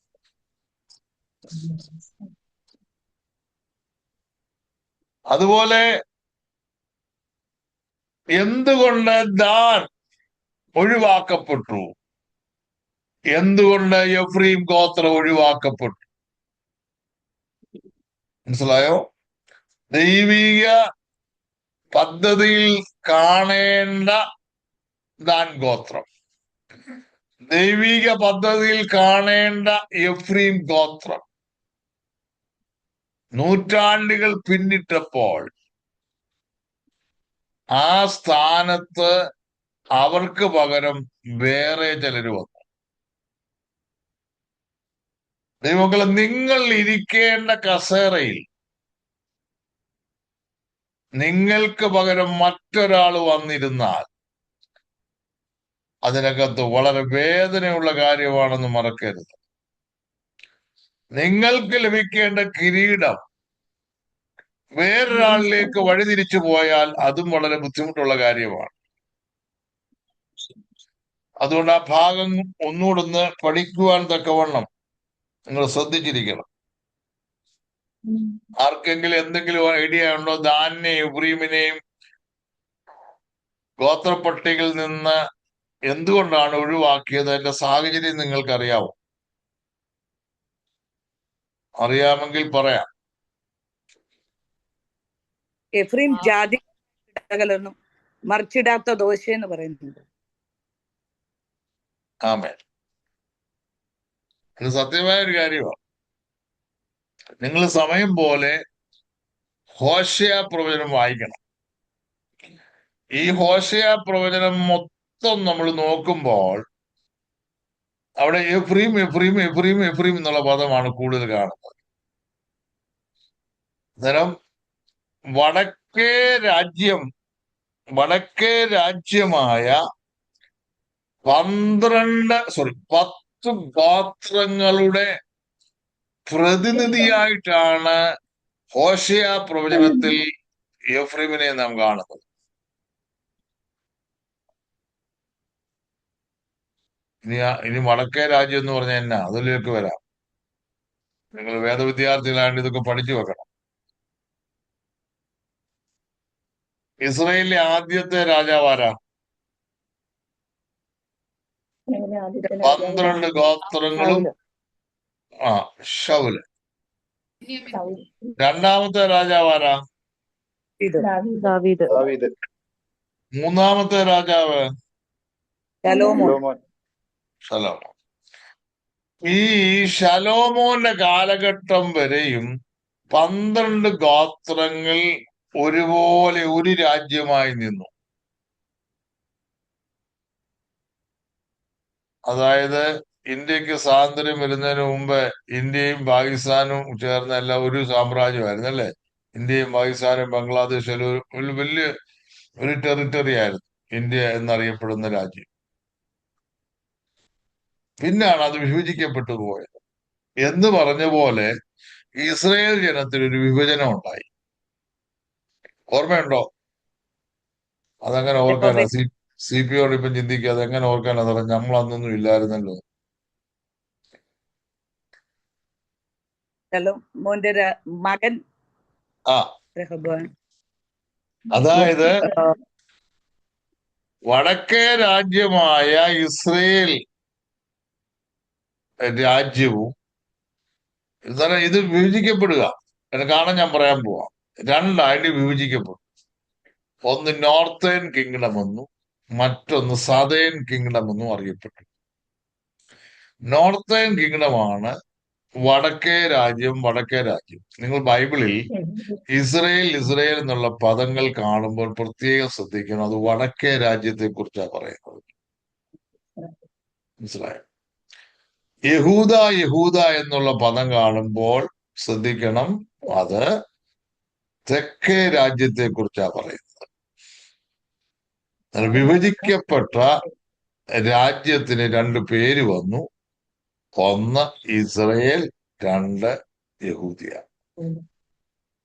Speaker 1: അതുപോലെ എന്തുകൊണ്ട് ദാൻ ഒഴിവാക്കപ്പെട്ടു? എന്തുകൊണ്ട് എഫ്രീം ഗോത്രം ഒഴിവാക്കപ്പെട്ടു? മനസ്സിലായോ? ദൈവിക പദ്ധതിയിൽ കാണേണ്ട ദാൻ ഗോത്രം, ദൈവിക പദ്ധതിയിൽ കാണേണ്ട എഫ്രീം ഗോത്രം നൂറ്റാണ്ടുകൾ പിന്നിട്ടപ്പോൾ ആ സ്ഥാനത്ത് അവർക്ക് പകരം വേറെ ചിലര് വന്നു. ദൈവമക്കളെ, നിങ്ങൾ ഇരിക്കേണ്ട കസേരയിൽ നിങ്ങൾക്ക് പകരം മറ്റൊരാൾ വന്നിരുന്നാൽ അതിനകത്ത് വളരെ വേദനയുള്ള കാര്യമാണെന്ന് മറക്കരുത്. നിങ്ങൾക്ക് ലഭിക്കേണ്ട കിരീടം വേറൊരാളിലേക്ക് വഴിതിരിച്ചു പോയാൽ അതും വളരെ ബുദ്ധിമുട്ടുള്ള കാര്യമാണ്. അതുകൊണ്ട് ആ ഭാഗം ഒന്നുകൂടെ ഒന്ന് പഠിക്കുവാൻ തക്കവണ്ണം നിങ്ങൾ ശ്രദ്ധിച്ചിരിക്കണം. ആർക്കെങ്കിലും എന്തെങ്കിലും ഐഡിയ ഉണ്ടോ? ദാനിനെയും എഫ്രയീമിനെയും ഗോത്രപ്പട്ടികയിൽ നിന്ന് എന്തുകൊണ്ടാണ് ഒഴിവാക്കിയത്? അതിന്റെ സാഹചര്യം നിങ്ങൾക്കറിയാവോ? അറിയാമെങ്കിൽ പറയാം.
Speaker 2: എഫ്രീം ജാതി ഇടകലൊന്നും മറിച്ചിടാത്ത ദോശ എന്ന് പറയുന്നുണ്ട്.
Speaker 1: ആമേൻ. ഇത് സത്യമായ ഒരു കാര്യമാണ്. നിങ്ങൾ സമയം പോലെ ഹോശേയ പ്രവചനം വായിക്കണം. ഈ ഹോശേയ പ്രവചനം മൊത്തം നമ്മൾ നോക്കുമ്പോൾ അവിടെ എഫ്രീം എഫ്രീം എഫ്രീം എഫ്രീം എന്നുള്ള പദമാണ് കൂടുതൽ കാണുന്നത്. അന്നേരം വടക്കേ രാജ്യമായ 10 ഗോത്രങ്ങളുടെ പ്രതിനിധിയായിട്ടാണ് ഹോശേയ പ്രവചനത്തിൽ എഫ്രൈമിനെ നാം കാണുന്നത്. ഇനി വടക്കേ രാജ്യം എന്ന് പറഞ്ഞാൽ എന്നാ, അതിലേക്ക് വരാം. നിങ്ങൾ വേദവിദ്യാർത്ഥികളാണ്ട് ഇതൊക്കെ പഠിച്ചു വെക്കണം. ഇസ്രയേലിലെ ആദ്യത്തെ രാജാവ് ആരാ? 12 ഗോത്രങ്ങളും ശൗല്. രണ്ടാമത്തെ രാജാവ് ആരാ? മൂന്നാമത്തെ രാജാവ്
Speaker 2: ശലോമോൻ.
Speaker 1: ശലോമോൻ. ഈ ശലോമോന്റെ കാലഘട്ടം വരെയും 12 ഗോത്രങ്ങൾ ഒരുപോലെ ഒരു രാജ്യമായി നിന്നു. അതായത് ഇന്ത്യക്ക് സ്വാതന്ത്ര്യം വരുന്നതിന് മുമ്പ് ഇന്ത്യയും പാകിസ്ഥാനും ചേർന്ന എല്ലാം ഒരു സാമ്രാജ്യമായിരുന്നു, അല്ലേ? ഇന്ത്യയും പാകിസ്ഥാനും ബംഗ്ലാദേശിലും ഒരു വലിയ ഒരു ടെറിട്ടറി ആയിരുന്നു ഇന്ത്യ എന്നറിയപ്പെടുന്ന രാജ്യം. പിന്നാണ് അത് വിഭജിക്കപ്പെട്ടു പോയത്. എന്ന് പറഞ്ഞ പോലെ ഇസ്രയേൽ ജനത്തിനൊരു വിഭജനം ഉണ്ടായി. ഓർമ്മയുണ്ടോ? അതങ്ങനെ ഓർക്കാനാ സി പി യോട് ഇപ്പം ചിന്തിക്കുക, അതെങ്ങനെ ഓർക്കാനാ സാറേ? നമ്മൾ അന്നൊന്നും ഇല്ലായിരുന്നല്ലോ.
Speaker 2: ശലോമോന്റെ മകൻ രഹബോവാം.
Speaker 1: അതായത് വടക്കേ രാജ്യമായ ഇസ്രയേൽ രാജ്യവും ഇത് വിഭജിക്കപ്പെടുക. കാരണം ഞാൻ പറയാൻ പോവാം. രണ്ടായിട്ട് വിഭജിക്കപ്പെടും. ഒന്ന് നോർത്തേൺ കിങ്ഡം എന്നും മറ്റൊന്ന് സതേൺ കിങ്ഡം എന്നും അറിയപ്പെട്ടു. നോർത്തേൺ കിങ്ഡമാണ് വടക്കേ രാജ്യം. നിങ്ങൾ ബൈബിളിൽ ഇസ്രയേൽ എന്നുള്ള പദങ്ങൾ കാണുമ്പോൾ പ്രത്യേകം ശ്രദ്ധിക്കണം. അത് വടക്കേ രാജ്യത്തെ കുറിച്ചാണ് പറയുന്നത്. മനസ്സിലായോ? യഹൂദ എന്നുള്ള പദം കാണുമ്പോൾ ശ്രദ്ധിക്കണം, അത് തെക്കേ രാജ്യത്തെ കുറിച്ചാണ് പറയുന്നത്. വിഭജിക്കപ്പെട്ട രാജ്യത്തിന് 2 പേര് വന്നു. ഒന്ന് ഇസ്രയേൽ, 2 യഹൂദിയ.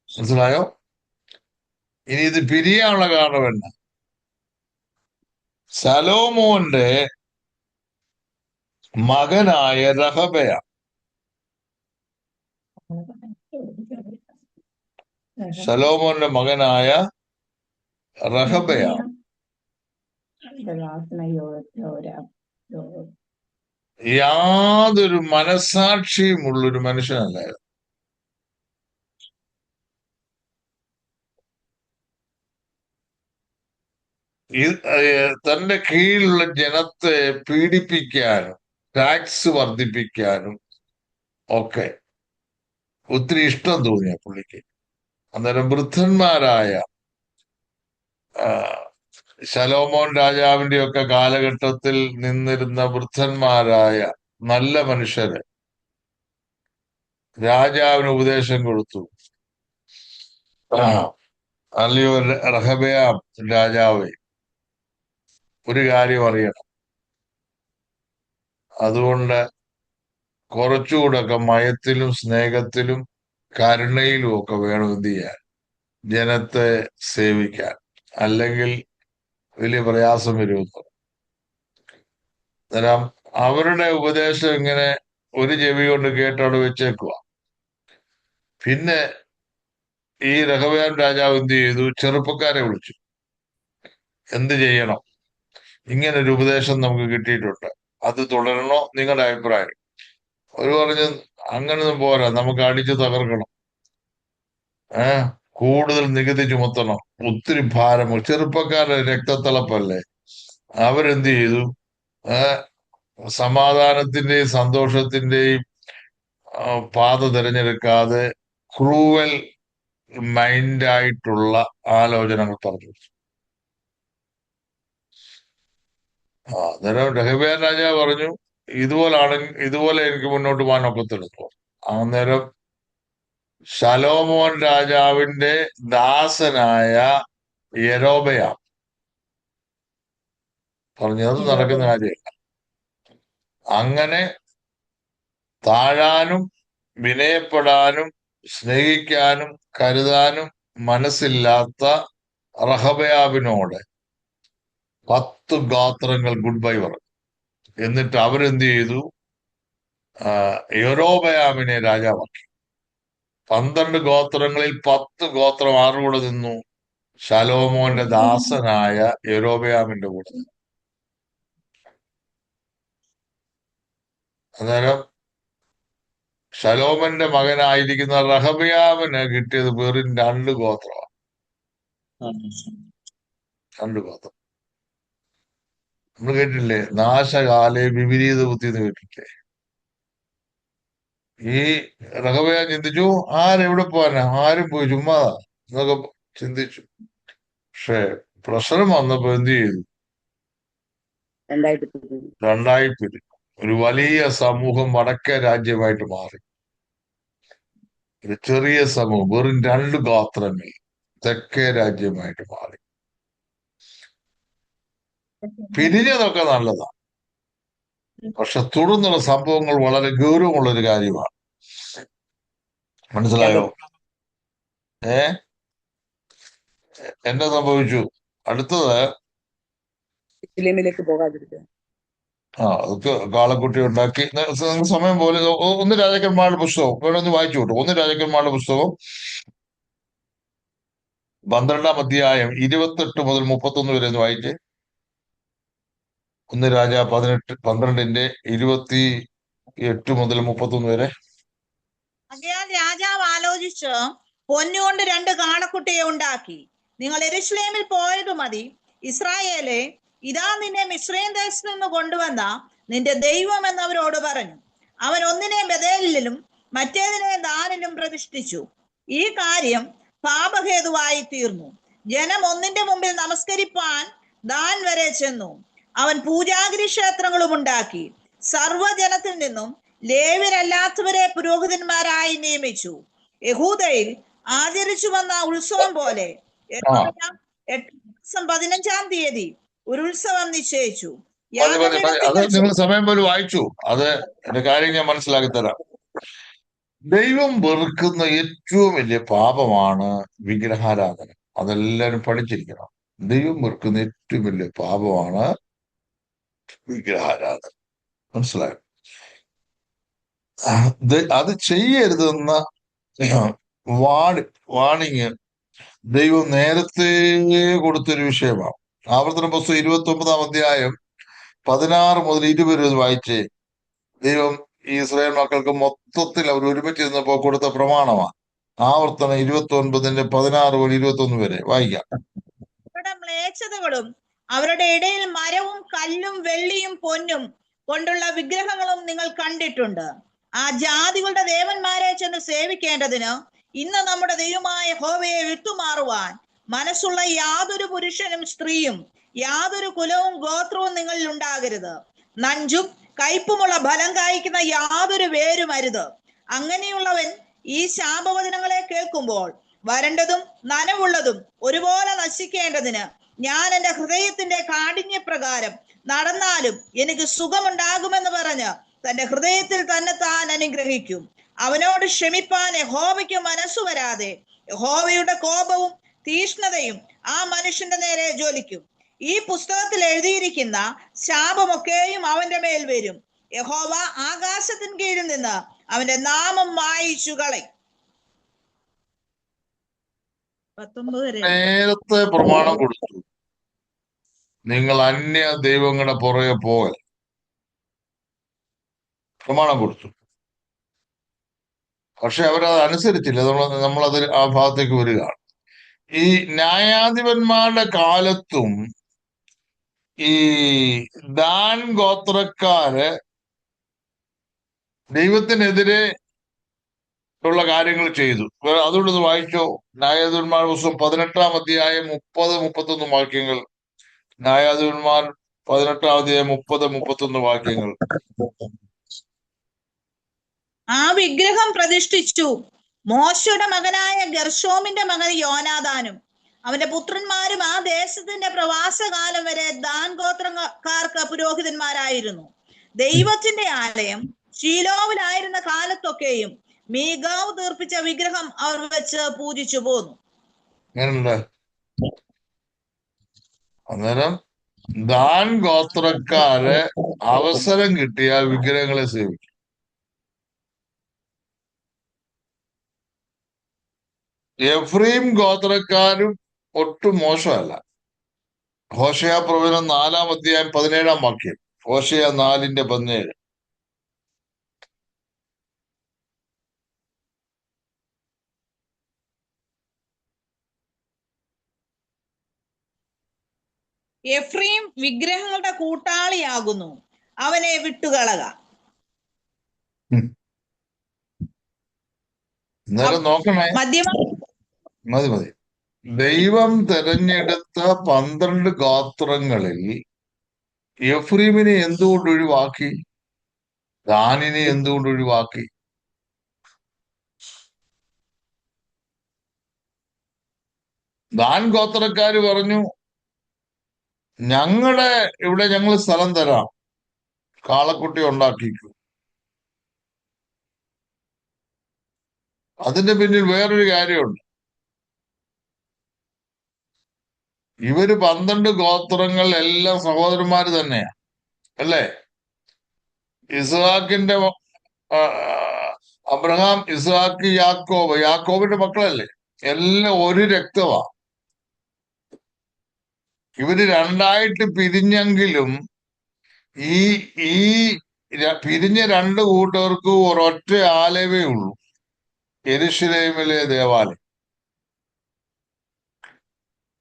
Speaker 1: മനസ്സിലായോ? ഇനി ഇത് പിരിയാനുള്ള കാരണം എന്നാ? ശലോമോന്റെ മകനായ രഹബയ യാതൊരു മനസാക്ഷിയും ഉള്ളൊരു മനുഷ്യനല്ലായിരുന്നു. തന്റെ കീഴിലുള്ള ജനത്തെ പീഡിപ്പിക്കാനും ടാക്സ് വർദ്ധിപ്പിക്കാനും ഒക്കെ ഒത്തിരി ഇഷ്ടം തോന്നിയ പുള്ളിക്ക്. അന്നേരം വൃദ്ധന്മാരായ ശലോമോൻ രാജാവിന്റെ ഒക്കെ കാലഘട്ടത്തിൽ നിന്നിരുന്ന വൃദ്ധന്മാരായ നല്ല മനുഷ്യര് രാജാവിന് ഉപദേശം കൊടുത്തു. അല്ലയോ റഹബയാം രാജാവേ, ഒരു കാര്യം അറിയണം, അതുകൊണ്ട് കുറച്ചുകൂടൊക്കെ മയത്തിലും സ്നേഹത്തിലും കരുണയിലും ഒക്കെ വേണം എന്ത് ചെയ്യാൻ, ജനത്തെ സേവിക്കാൻ, അല്ലെങ്കിൽ വലിയ പ്രയാസം വരുമെന്ന്. അന്നേരം അവരുടെ ഉപദേശം ഇങ്ങനെ ഒരു ചെവി കൊണ്ട് കേട്ടവിടെ വെച്ചേക്കുക. പിന്നെ ഈ രഹബയാം രാജാവ് എന്ത് ചെയ്തു? ചെറുപ്പക്കാരെ വിളിച്ചു. എന്ത് ചെയ്യണം? ഇങ്ങനൊരു ഉപദേശം നമുക്ക് കിട്ടിയിട്ടുണ്ട്, അത് തുടരണോ? നിങ്ങളുടെ അഭിപ്രായം. അവർ പറഞ്ഞു, അങ്ങനൊന്നും പോരാ, നമുക്ക് അടിച്ചു തകർക്കണം, കൂടുതൽ നികുതി ചുമത്തണം, ഒത്തിരി ഭാരം. ചെറുപ്പക്കാരുടെ രക്തത്തിളപ്പല്ലേ. അവരെന്ത് ചെയ്തു? സമാധാനത്തിന്റെയും സന്തോഷത്തിന്റെയും പാത തിരഞ്ഞെടുക്കാതെ ക്രൂവൽ മൈൻഡായിട്ടുള്ള ആലോചനകൾ പറഞ്ഞു. അന്നേരം രഹബയാം രാജാവ് പറഞ്ഞു, ഇതുപോലെ എനിക്ക് മുന്നോട്ട് പോകാൻ ഒക്കത്തില്ല. അന്നേരം ശലോമോൻ രാജാവിന്റെ ദാസനായ യൊരോബയാം പറഞ്ഞു, അത് നടക്കുന്ന കാര്യമില്ല. അങ്ങനെ താഴാനും വിനയപ്പെടാനും സ്നേഹിക്കാനും കരുതാനും മനസ്സില്ലാത്ത റഹബയാവിനോട് 10 ഗോത്രങ്ങൾ ഗുഡ് ബൈ പറഞ്ഞു. എന്നിട്ട് അവരെന്ത് ചെയ്തു? യൊരോബയാമിനെ രാജാവാക്കി. 12 ഗോത്രങ്ങളിൽ 10 ഗോത്രം ആരുടെ കൂടെ നിന്നു? ശലോമോന്റെ ദാസനായ യൊരോബയാമിന്റെ കൂടെ നിന്നു. അന്നേരം ശലോമന്റെ മകനായിരിക്കുന്ന റഹബയാമിന് കിട്ടിയത് വെറും 2 ഗോത്രമാണ്. 2 ഗോത്രം. നമ്മൾ കേട്ടില്ലേ, നാശകാലെ വിപരീത ബുദ്ധി എന്ന് കേട്ടില്ലേ? ഈ റഹബയാം ചിന്തിച്ചു, ആരെവിടെ പോവാനാ, ആരും പോയി, ചുമ്മാതാ എന്നൊക്കെ ചിന്തിച്ചു. പക്ഷെ പ്രശ്നം വന്നപ്പോ എന്ത് ചെയ്തു? രണ്ടായി പിരിഞ്ഞു. ഒരു വലിയ സമൂഹം വടക്കേ രാജ്യമായിട്ട് മാറി. ഒരു ചെറിയ സമൂഹം, വെറും 2 ഗോത്രങ്ങൾ തെക്കേ രാജ്യമായിട്ട് മാറി. പിരിഞ്ഞതൊക്കെ നല്ലതാണ്, പക്ഷെ തുടർന്നുള്ള സംഭവങ്ങൾ വളരെ ഗൗരവമുള്ള ഒരു കാര്യമാണ്. മനസ്സിലായോ? എന്താ സംഭവിച്ചു? അടുത്തത്
Speaker 2: പോകാതിരിക്കുക.
Speaker 1: അതൊക്കെ കാളക്കുട്ടി ഉണ്ടാക്കി. സമയം പോലെ 1 രാജാക്കന്മാരുടെ പുസ്തകം വേണമെന്ന് വായിച്ചു കിട്ടും. 1 രാജാക്കന്മാരുടെ പുസ്തകം 12-ാം അധ്യായം 28 മുതൽ 31 വരെ ഒന്ന് വായിച്ചേ. 1 രാജ 12-ന്റെ 28 മുതൽ 31 വരെ.
Speaker 3: ആകയാൽ രാജാവ് ആലോചിച്ച് പൊന്നുകൊണ്ട് 2 കാളക്കുട്ടിയെ ഉണ്ടാക്കി. നിങ്ങൾ യെരൂശലേമിൽ പോയത് മതി. ഇസ്രായേലേ, ഇതാ നിന്നെ മിസ്രയീം ദേശത്ത് നിന്ന് കൊണ്ടുവന്ന നിന്റെ ദൈവം എന്നവരോട് പറഞ്ഞു. അവൻ ഒന്നിനെ ബേഥേലിലും മറ്റേതിനെ ദാനിലും പ്രതിഷ്ഠിച്ചു. ഈ കാര്യം പാപഹേതുവായി തീർന്നു. ജനം ഒന്നിന്റെ മുമ്പിൽ നമസ്കരിപ്പാൻ ദാൻ വരെ ചെന്നു. അവൻ പൂജാഗിരി ക്ഷേത്രങ്ങളും ഉണ്ടാക്കി. സർവ്വജനത്തിൽ നിന്നും ലേവ്യരല്ലാത്തവരെ പുരോഹിതന്മാരായി നിയമിച്ചു. യഹൂദയിൽ ആചരിച്ചു വന്ന ഉത്സവം പോലെ 15-ാം തീയതി ഒരു ഉത്സവം നിശ്ചയിച്ചു.
Speaker 1: അത് നിങ്ങൾ സമയം പോലെ വായിച്ചു. അത് എന്റെ കാര്യം ഞാൻ മനസ്സിലാക്കി തരാം. ദൈവം വെറുക്കുന്ന ഏറ്റവും വലിയ പാപമാണ് വിഗ്രഹാരാധന. അതെല്ലാരും പഠിച്ചിരിക്കണം. ദൈവം വെറുക്കുന്ന ഏറ്റവും വലിയ പാപമാണ് വിഗ്രഹാരാധന. മനസ്സിലായോ? അത് ചെയ്യരുതെന്ന വാണിങ് ദൈവം നേരത്തെ കൊടുത്തൊരു വിഷയമാണ്. ആവർത്തന പുസ്തകം 29-ാം അധ്യായം 16 മുതൽ 20 വരെ വായിച്ചേ. ദൈവം ഈ ഇസ്രായേൽ മക്കൾക്ക് മൊത്തത്തിൽ അവർ ഒരുമിച്ച് ഇരുന്നപ്പോ കൊടുത്ത പ്രമാണമാണ്. ആവർത്തനം 29-ന്റെ 16 മുതൽ 21 വരെ വായിക്കാം.
Speaker 3: മ്ലേച്ഛതകളും അവരുടെ ഇടയിൽ മരവും കല്ലും വെള്ളിയും പൊന്നും കൊണ്ടുള്ള വിഗ്രഹങ്ങളും നിങ്ങൾ കണ്ടിട്ടുണ്ട്. ആ ജാതികളുടെ ദേവന്മാരെ ചെന്ന് സേവിക്കേണ്ടതിന് ഇന്ന് നമ്മുടെ ദൈവമായ യഹോവയെ വിട്ടുമാറുവാൻ മനസ്സുള്ള യാതൊരു പുരുഷനും സ്ത്രീയും യാതൊരു കുലവും ഗോത്രവും നിങ്ങളിൽ ഉണ്ടാകരുത്. നഞ്ചും കയ്പുമുള്ള ഫലം കായ്ക്കുന്ന യാതൊരു വേരും അരുത്. അങ്ങനെയുള്ളവൻ ഈ ശാപവചനങ്ങളെ കേൾക്കുമ്പോൾ വരണ്ടതും നനവുള്ളതും ഒരുപോലെ നശിക്കേണ്ടതിന് ഞാൻ എന്റെ ഹൃദയത്തിന്റെ കാഠിന്യപ്രകാരം നടന്നാലും എനിക്ക് സുഖമുണ്ടാകുമെന്ന് പറഞ്ഞ് തന്റെ ഹൃദയത്തിൽ തന്നെ താൻ അനുഗ്രഹിക്കും. അവനോട് ക്ഷമിപ്പാൻ യഹോവയ്ക്ക് മനസ്സു വരാതെ യഹോവയുടെ കോപവും തീഷ്ണതയും ആ മനുഷ്യന്റെ നേരെ ജ്വലിക്കും. ഈ പുസ്തകത്തിൽ എഴുതിയിരിക്കുന്ന ശാപമൊക്കെയും അവന്റെ മേൽ വരും. യഹോവ ആകാശത്തിൻ കീഴിൽ നിന്ന് അവന്റെ നാമം മായിച്ചു കളയും. 19 വരെ.
Speaker 1: നേരത്തെ പ്രമാണം കൊടുത്തു, നിങ്ങൾ അന്യ ദൈവങ്ങളുടെ പുറകെ പോകൽ പ്രമാണം കൊടുത്തു. പക്ഷെ അവരത് അനുസരിച്ചില്ല. നമ്മളത് ആ ഭാഗത്തേക്ക് വരികയാണ്. ഈ ന്യായാധിപന്മാരുടെ കാലത്തും ഈ ദാൻ ഗോത്രക്കാര് ദൈവത്തിനെതിരെ ഉള്ള കാര്യങ്ങൾ ചെയ്തു. അതുകൊണ്ട് ഇത് വായിച്ചോ. ന്യായാധിപന്മാർ പുസ്തകം 18-ാം അധ്യായം 30-31 വാക്യങ്ങൾ. ന്യായാധിപന്മാർ 18-ാം അധ്യായം 30-31 വാക്യങ്ങൾ.
Speaker 3: ആ വിഗ്രഹം പ്രതിഷ്ഠിച്ചു മോശയുടെ മകനായ ഗർശോമിന്റെ മകൻ യോനാദാനും അവന്റെ പുത്രന്മാരും ആ ദേശത്തിന്റെ പ്രവാസകാലം വരെ ദാൻ ഗോത്രക്കാർക്ക് പുരോഹിതന്മാരായിരുന്നു. ദൈവത്തിന്റെ ആലയം ശീലോവിലായിരുന്ന കാലത്തൊക്കെയും മീഖാവ് തീർപ്പിച്ച വിഗ്രഹം അവർ വെച്ച് പൂജിച്ചു പോന്നു.
Speaker 1: അന്നേരം ദാൻ ഗോത്രക്കാര് അവസരം കിട്ടിയ വിഗ്രഹങ്ങളെ സേവിക്കും. എഫ്രീം ഗോത്രക്കാരും ഒട്ടും മോശമല്ല. ഹോശയ പ്രവചനം 4-ാം അധ്യായം 17-ാം വാക്യം. ഹോശയ 4:17.
Speaker 3: എഫ്രീം വിഗ്രഹങ്ങളുടെ കൂട്ടാളിയാകുന്നു, അവനെ വിട്ടുകളക.
Speaker 1: അന്നേരം നോക്കണേ, മതി. ദൈവം തെരഞ്ഞെടുത്ത 12 ഗോത്രങ്ങളിൽ എഫ്രീമിനെ എന്തുകൊണ്ട് ഒഴിവാക്കി? ദാനിനെ എന്തുകൊണ്ട് ഒഴിവാക്കി? ദാൻ ഗോത്രക്കാര് പറഞ്ഞു, ഞങ്ങളുടെ ഇവിടെ ഞങ്ങൾ സ്ഥലം തരാം, കാളക്കുട്ടി ഉണ്ടാക്കിക്കൂ. അതിന്റെ പിന്നിൽ വേറൊരു കാര്യമുണ്ട്. ഇവര് 12 ഗോത്രങ്ങൾ എല്ലാം സഹോദരന്മാര് തന്നെയാ, അല്ലേ? ഇസ്ഹാക്കിന്റെ അബ്രഹാം, ഇസ്ഹാക്ക്, യാക്കോബിന്റെ മക്കളല്ലേ? എല്ലാം ഒരു രക്തമാ. ഇവര് രണ്ടായിട്ട് പിരിഞ്ഞെങ്കിലും ഈ പിരിഞ്ഞ 2 കൂട്ടർക്കും ഒരൊറ്റ ആലയമേ ഉള്ളൂ, യെരൂശലേമിലെ ദേവാലയം.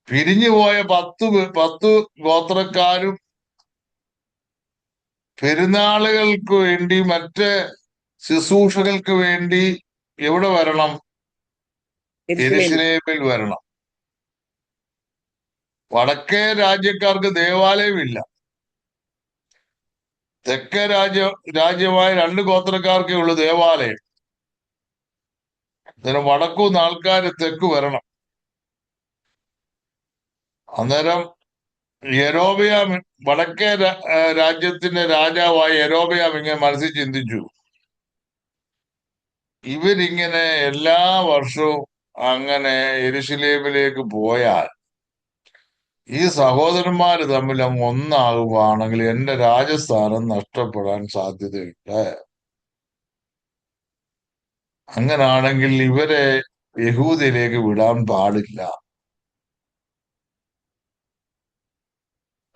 Speaker 1: പിരിഞ്ഞുപോയ 10 ഗോത്രക്കാരും പെരുന്നാളുകൾക്ക് വേണ്ടി മറ്റ് ശുശ്രൂഷകൾക്ക് വേണ്ടി എവിടെ വരണം? യെരൂശലേമിൽ വരണം. വടക്കേ രാജ്യക്കാർക്ക് ദേവാലയമില്ല. തെക്കേ രാജ്യമായ 2 ഗോത്രക്കാർക്കേ ഉള്ളൂ ദേവാലയം. അന്നേരം വടക്കൂന്ന് ആൾക്കാര് തെക്ക് വരണം. അന്നേരം യെരോബെയാം, വടക്കേ രാജ്യത്തിന്റെ രാജാവായ യെരോബെയാം ഇങ്ങനെ മനസ്സിൽ ചിന്തിച്ചു, ഇവരിങ്ങനെ എല്ലാ വർഷവും അങ്ങനെ യെരൂശലേമിലേക്ക് പോയാൽ ഈ സഹോദരന്മാര് തമ്മിൽ അങ്ങ് ഒന്നാകുകയാണെങ്കിൽ എന്റെ രാജസ്ഥാനം നഷ്ടപ്പെടാൻ സാധ്യതയുണ്ട്. അങ്ങനാണെങ്കിൽ ഇവരെ യഹൂദയിലേക്ക് വിടാൻ പാടില്ല.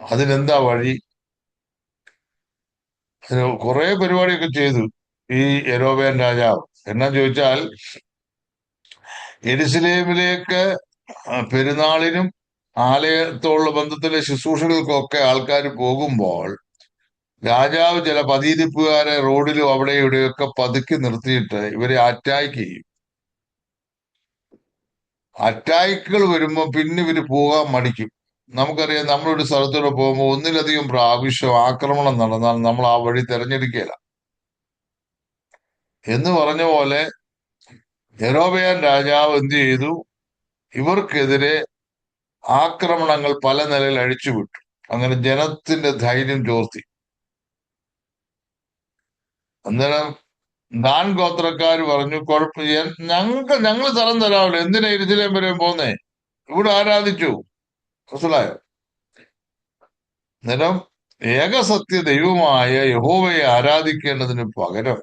Speaker 1: അതിനെന്താ വഴി? കുറെ പരിപാടിയൊക്കെ ചെയ്തു ഈ യെരോബെയാം രാജാവ്. എന്നാ ചോദിച്ചാൽ, യെരൂശലേമിലേക്ക് പെരുന്നാളിനും ആലയത്തോടുള്ള ബന്ധത്തിലെ ശുശ്രൂഷകൾക്കൊക്കെ ആൾക്കാർ പോകുമ്പോൾ രാജാവ് ചില പതിയിരിപ്പുകാരെ റോഡിലും അവിടെ ഇവിടെയൊക്കെ പതുക്കി നിർത്തിയിട്ട് ഇവരെ അറ്റാക്ക് ചെയ്യും. അറ്റാക്കുകൾ വരുമ്പോൾ പിന്നെ ഇവര് പോകാൻ മടിക്കും. നമുക്കറിയാം, നമ്മളൊരു സ്ഥലത്തൂടെ പോകുമ്പോൾ ഒന്നിലധികം പ്രാവശ്യം ആക്രമണം നടന്നാൽ നമ്മൾ ആ വഴി തിരഞ്ഞെടുക്കുകയില്ല. എന്ന് പറഞ്ഞ പോലെ യെരോബെയാം രാജാവ് എന്ത് ചെയ്തു? ഇവർക്കെതിരെ ആക്രമണങ്ങൾ പല നിലയിൽ അഴിച്ചുവിട്ടു. അങ്ങനെ ജനത്തിന്റെ ധൈര്യം ചോർത്തി. അന്നേരം ദാൻ ഗോത്രക്കാർ പറഞ്ഞു, ഞങ്ങൾ സ്ഥലം തരാമല്ലോ, എന്തിനാ യെരൂശലേം വരെ പോന്നേ? ഇവിടെ ആരാധിച്ചു. മനസ്സിലായോ? അന്നേരം ഏകസത്യ ദൈവമായ യഹോവയെ ആരാധിക്കേണ്ടതിന് പകരം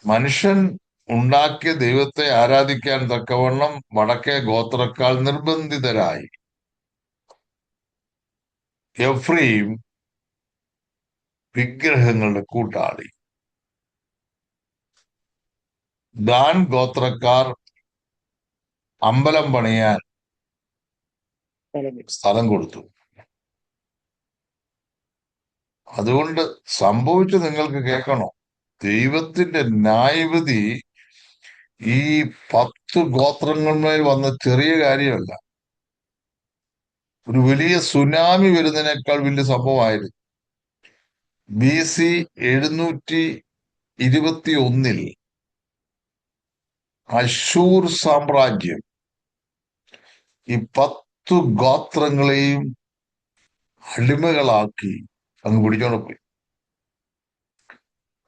Speaker 1: മനുഷ്യൻ ഉണ്ടാക്കിയ ദൈവത്തെ ആരാധിക്കാൻ തക്കവണ്ണം വടക്കേ ഗോത്രക്കാർ നിർബന്ധിതരായി. എഫ്രയീം വിഗ്രഹങ്ങളുടെ കൂട്ടാളി. ദാൻ ഗോത്രക്കാർ അമ്പലം പണിയാൻ സ്ഥലം കൊടുത്തു. അതുകൊണ്ട് സംഭവിച്ചു നിങ്ങൾക്ക് കേൾക്കണോ? ദൈവത്തിന്റെ ന്യായവിധി ഈ 10 ഗോത്രങ്ങളിന്മേൽ വന്ന ചെറിയ കാര്യമല്ല. ഒരു വലിയ സുനാമി വരുന്നതിനേക്കാൾ വലിയ സംഭവമായിരുന്നു. BC 721 അശൂർ സാമ്രാജ്യം ഈ 10 ഗോത്രങ്ങളെയും അടിമകളാക്കി അങ്ങ് പിടിച്ചോണ്ട് പോയി.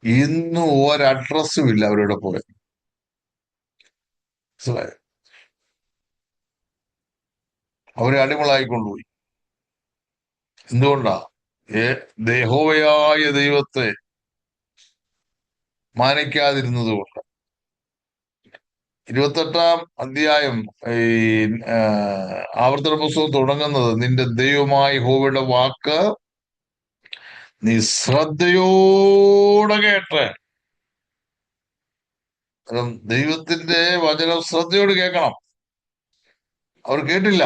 Speaker 1: ഇന്നും ഒരഡ്രസ്സും ഇല്ല അവരുടെ പോയി. മനസ്സിലായോ? അവരെ അടിമകളായി കൊണ്ടുപോയി. എന്തുകൊണ്ടാ? യഹോവയായ ദൈവത്തെ മാനിക്കാതിരുന്നത് കൊണ്ട്. 28-ാം അധ്യായം ഈ ആവർത്തന പുസ്തകം തുടങ്ങുന്നത്, നിന്റെ ദൈവമായ യഹോവയുടെ വാക്ക് നീ ശ്രദ്ധയോടെ കേട്ട്. ദൈവത്തിന്റെ വചനം ശ്രദ്ധയോട് കേൾക്കണം. അവർ കേട്ടില്ല.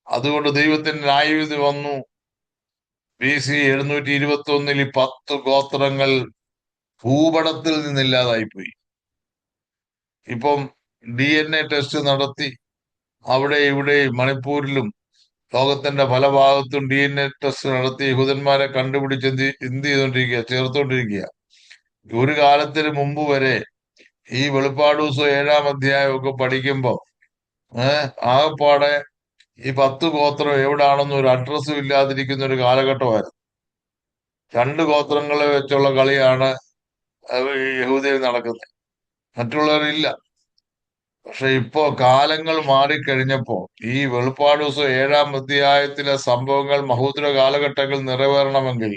Speaker 1: അതുകൊണ്ട് ദൈവത്തിന്റെ ന്യായവിധി വന്നു. BC 721 ഈ 10 ഗോത്രങ്ങൾ ഭൂപടത്തിൽ നിന്നില്ലാതായിപ്പോയി. ഇപ്പം DNA ടെസ്റ്റ് നടത്തി അവിടെ ഇവിടെ മണിപ്പൂരിലും ലോകത്തിന്റെ പല ഭാഗത്തും DNA ടെസ്റ്റ് നടത്തി യഹൂദന്മാരെ കണ്ടുപിടിച്ച് എന്ത് ചെയ്തോണ്ടിരിക്കുക? ചേർത്തോണ്ടിരിക്കുക. ഒരു കാലത്തിന് മുമ്പ് വരെ ഈ വെളിപ്പാട് ദിവസം 7-ാം അധ്യായമൊക്കെ പഠിക്കുമ്പോ ആകപ്പാടെ ഈ 10 ഗോത്രം എവിടാണെന്ന് ഒരു അഡ്രസ്സും ഇല്ലാതിരിക്കുന്ന ഒരു കാലഘട്ടമായിരുന്നു. 2 ഗോത്രങ്ങളെ വെച്ചുള്ള കളിയാണ് യഹൂദയിൽ നടക്കുന്നത്. മറ്റുള്ളവരില്ല. പക്ഷെ ഇപ്പോ കാലങ്ങൾ മാറിക്കഴിഞ്ഞപ്പോ ഈ വെളിപ്പാട് ദിവസം 7-ാം അധ്യായത്തിലെ സംഭവങ്ങൾ മഹോദര കാലഘട്ടങ്ങൾ നിറവേറണമെങ്കിൽ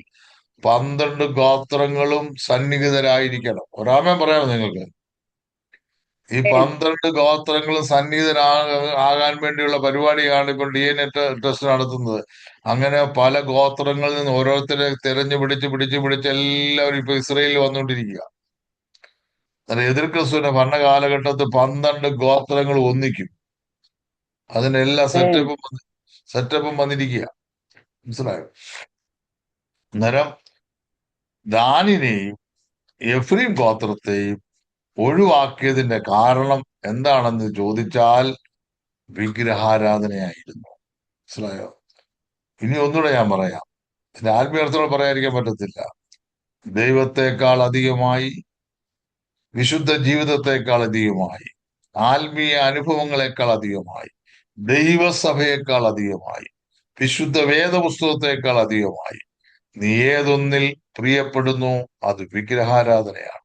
Speaker 1: 12 ഗോത്രങ്ങളും സന്നിഹിതരായിരിക്കണം. ഒരാമൻ പറയാമോ നിങ്ങൾക്ക്? ഈ 12 ഗോത്രങ്ങളും ആകാൻ വേണ്ടിയുള്ള പരിപാടിയാണ് ഇപ്പോൾ DNA ടെസ്റ്റ് നടത്തുന്നത്. അങ്ങനെ പല ഗോത്രങ്ങളിൽ നിന്ന് ഓരോരുത്തരെ തിരഞ്ഞു പിടിച്ച് എല്ലാവരും ഇപ്പൊ ഇസ്രയേലിൽ വന്നുകൊണ്ടിരിക്കുക. എതിർ ക്രിസ്തുവിന്റെ ഭരണകാലഘട്ടത്തിൽ 12 ഗോത്രങ്ങൾ ഒന്നിക്കും. അതിനെല്ലാ സെറ്റപ്പും വന്നിരിക്കുക. മനസ്സിലായോ? അന്നേരം ദാനിനെയും എഫ്രയീം ഗോത്രത്തെയും ഒഴിവാക്കിയതിന്റെ കാരണം എന്താണെന്ന് ചോദിച്ചാൽ വിഗ്രഹാരാധനയായിരുന്നു. മനസ്സിലായോ? ഇനി ഒന്നുകൂടെ ഞാൻ പറയാം. എന്റെ ആത്മീയർത്ഥങ്ങൾ പറയാതിരിക്കാൻ പറ്റത്തില്ല. ദൈവത്തെക്കാൾ അധികമായി, വിശുദ്ധ ജീവിതത്തെക്കാൾ അധികമായി, ആത്മീയ അനുഭവങ്ങളെക്കാൾ അധികമായി, ദൈവസഭയേക്കാൾ അധികമായി, വിശുദ്ധ വേദപുസ്തകത്തെക്കാൾ അധികമായി നീ ഏതൊന്നിൽ പ്രിയപ്പെടുന്നു അത് വിഗ്രഹാരാധനയാണ്.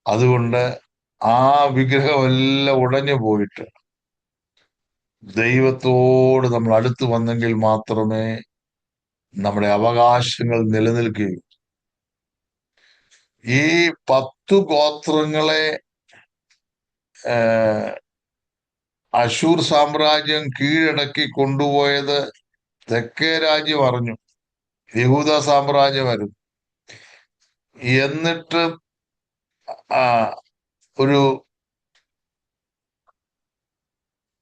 Speaker 1: അതുകൊണ്ട് ആ വിഗ്രഹമെല്ലാം ഉടഞ്ഞു പോയിട്ട് ദൈവത്തോട് നമ്മൾ അടുത്ത് വന്നെങ്കിൽ മാത്രമേ നമ്മുടെ അവകാശങ്ങൾ നിലനിൽക്കുകയുള്ളൂ. ഈ 10 ഗോത്രങ്ങളെ അശൂർ സാമ്രാജ്യം കീഴടക്കി കൊണ്ടുപോയത് തെക്കേ രാജ്യം അറിഞ്ഞു, യഹൂദ സാമ്രാജ്യമായിരുന്നു. എന്നിട്ട് ഒരു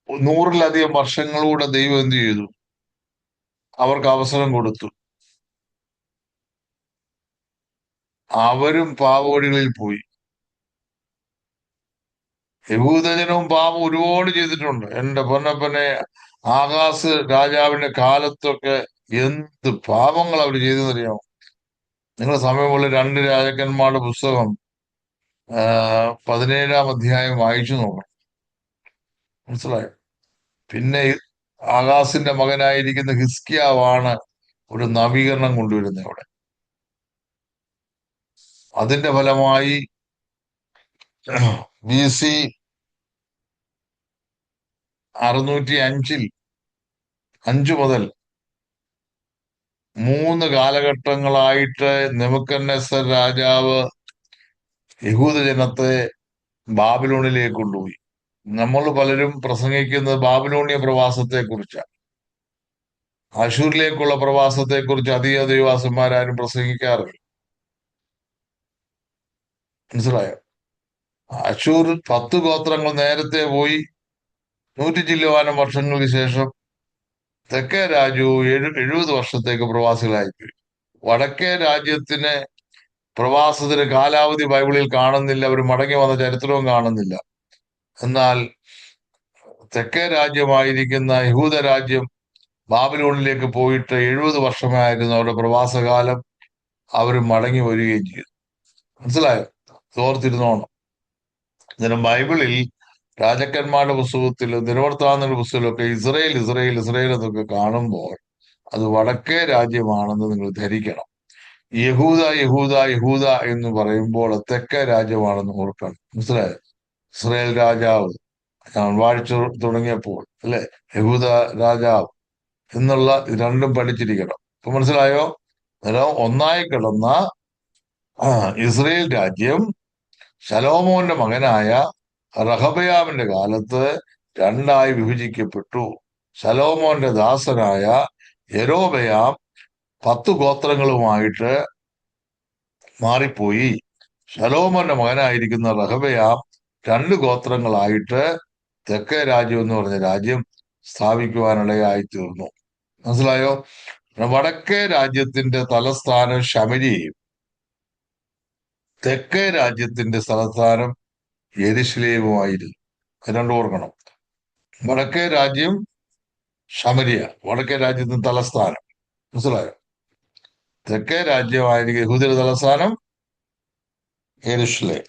Speaker 1: 100-ലധികം വർഷങ്ങളൂടെ ദൈവം എന്ത് ചെയ്തു? അവർക്ക് അവസരം കൊടുത്തു. അവരും പാവവഴികളിൽ പോയി. യഹൂദജനവും പാപം ഒരുപാട് ചെയ്തിട്ടുണ്ട്. എന്റെ പൊന്നപ്പനെ, ആകാശ് രാജാവിന്റെ കാലത്തൊക്കെ എന്ത് പാപങ്ങൾ അവർ ചെയ്തെന്നറിയാമോ? നിങ്ങൾ സമയമുള്ള 2 രാജാക്കന്മാരുടെ പുസ്തകം 17-ാം അധ്യായം വായിച്ചു നോക്കണം, മനസ്സിലായോ? പിന്നെ ആകാശിന്റെ മകനായിരിക്കുന്ന ഹിസ്കിയാവാണ് ഒരു നവീകരണം കൊണ്ടുവരുന്നത് അവിടെ. അതിന്റെ ഫലമായി BC 605 മുതൽ 3 കാലഘട്ടങ്ങളായിട്ട് നെബൂഖദ്നേസർ രാജാവ് യഹൂദജനത്തെ ബാബിലോണിലേക്ക് കൊണ്ടുപോയി. നമ്മൾ പലരും പ്രസംഗിക്കുന്നത് ബാബിലോണിയ പ്രവാസത്തെ കുറിച്ചാണ്. അശൂരിലേക്കുള്ള പ്രവാസത്തെ കുറിച്ച് അധിക ദൈവദാസന്മാരും പ്രസംഗിക്കാറില്ല, മനസ്സിലായോ? അശൂർ 10 ഗോത്രങ്ങൾ നേരത്തെ പോയി. 100 ചില്ലുവാനം വർഷങ്ങൾക്ക് ശേഷം തെക്കേ രാജ്യവും 70 വർഷത്തേക്ക് പ്രവാസികളായിപ്പോയി. വടക്കേ രാജ്യത്തിന് പ്രവാസത്തിന് കാലാവധി ബൈബിളിൽ കാണുന്നില്ല, അവർ മടങ്ങി വന്ന ചരിത്രവും കാണുന്നില്ല. എന്നാൽ തെക്കേ രാജ്യമായിരിക്കുന്ന യഹൂദ രാജ്യം ബാബിലോണിലേക്ക് പോയിട്ട് 70 വർഷമായിരുന്നു അവരുടെ പ്രവാസകാലം. അവർ മടങ്ങി വരികയും ചെയ്തു, മനസ്സിലായോ? ഓർത്തിരുന്നോണം. അന്നേരം ബൈബിളിൽ രാജാക്കന്മാരുടെ പുസ്തകത്തിലും ദിനവൃത്താന്തങ്ങളുടെ പുസ്തകത്തിലൊക്കെ ഇസ്രയേൽ ഇസ്രയേൽ ഇസ്രയേൽ എന്നൊക്കെ കാണുമ്പോൾ അത് വടക്കേ രാജ്യമാണെന്ന് നിങ്ങൾ ധരിക്കണം. യഹൂദ യഹൂദ യഹൂദ എന്ന് പറയുമ്പോൾ തെക്കേ രാജ്യമാണെന്ന് ഓർക്കണം, മനസ്സിലായോ? ഇസ്രയേൽ രാജാവ് ഞാൻ വാഴ്ച തുടങ്ങിയപ്പോൾ അല്ലെ, യഹൂദ രാജാവ് എന്നുള്ള ഇത് രണ്ടും പഠിച്ചിരിക്കണം. ഇപ്പൊ മനസ്സിലായോ? അന്നേരം ഒന്നായി കിടന്ന ഇസ്രയേൽ രാജ്യം ശലോമോന്റെ മകനായ റഹബയാമിന്റെ കാലത്ത് 2ആയി വിഭജിക്കപ്പെട്ടു. ശലോമോന്റെ ദാസനായ യൊരോബെയാം 10 ഗോത്രങ്ങളുമായിട്ട് മാറിപ്പോയി. ശലോമോന്റെ മകനായിരിക്കുന്ന റഹബയാം 2 ഗോത്രങ്ങളായിട്ട് തെക്കേ രാജ്യം എന്ന് പറഞ്ഞ രാജ്യം സ്ഥാപിക്കുവാനിടയായി തീർന്നു, മനസ്സിലായോ? വടക്കേ രാജ്യത്തിന്റെ തലസ്ഥാനം ശമര്യയും തെക്കേ രാജ്യത്തിന്റെ തലസ്ഥാനം യെരുശലേമുമായിരുന്നു. രണ്ടും ഓർക്കണം. വടക്കേ രാജ്യം ശമരിയ, വടക്കേ രാജ്യത്തിന്റെ തലസ്ഥാനം, മനസ്സിലായോ? തെക്കേ രാജ്യമായിരിക്കും യഹൂദയുടെ തലസ്ഥാനം യെരുശലേം.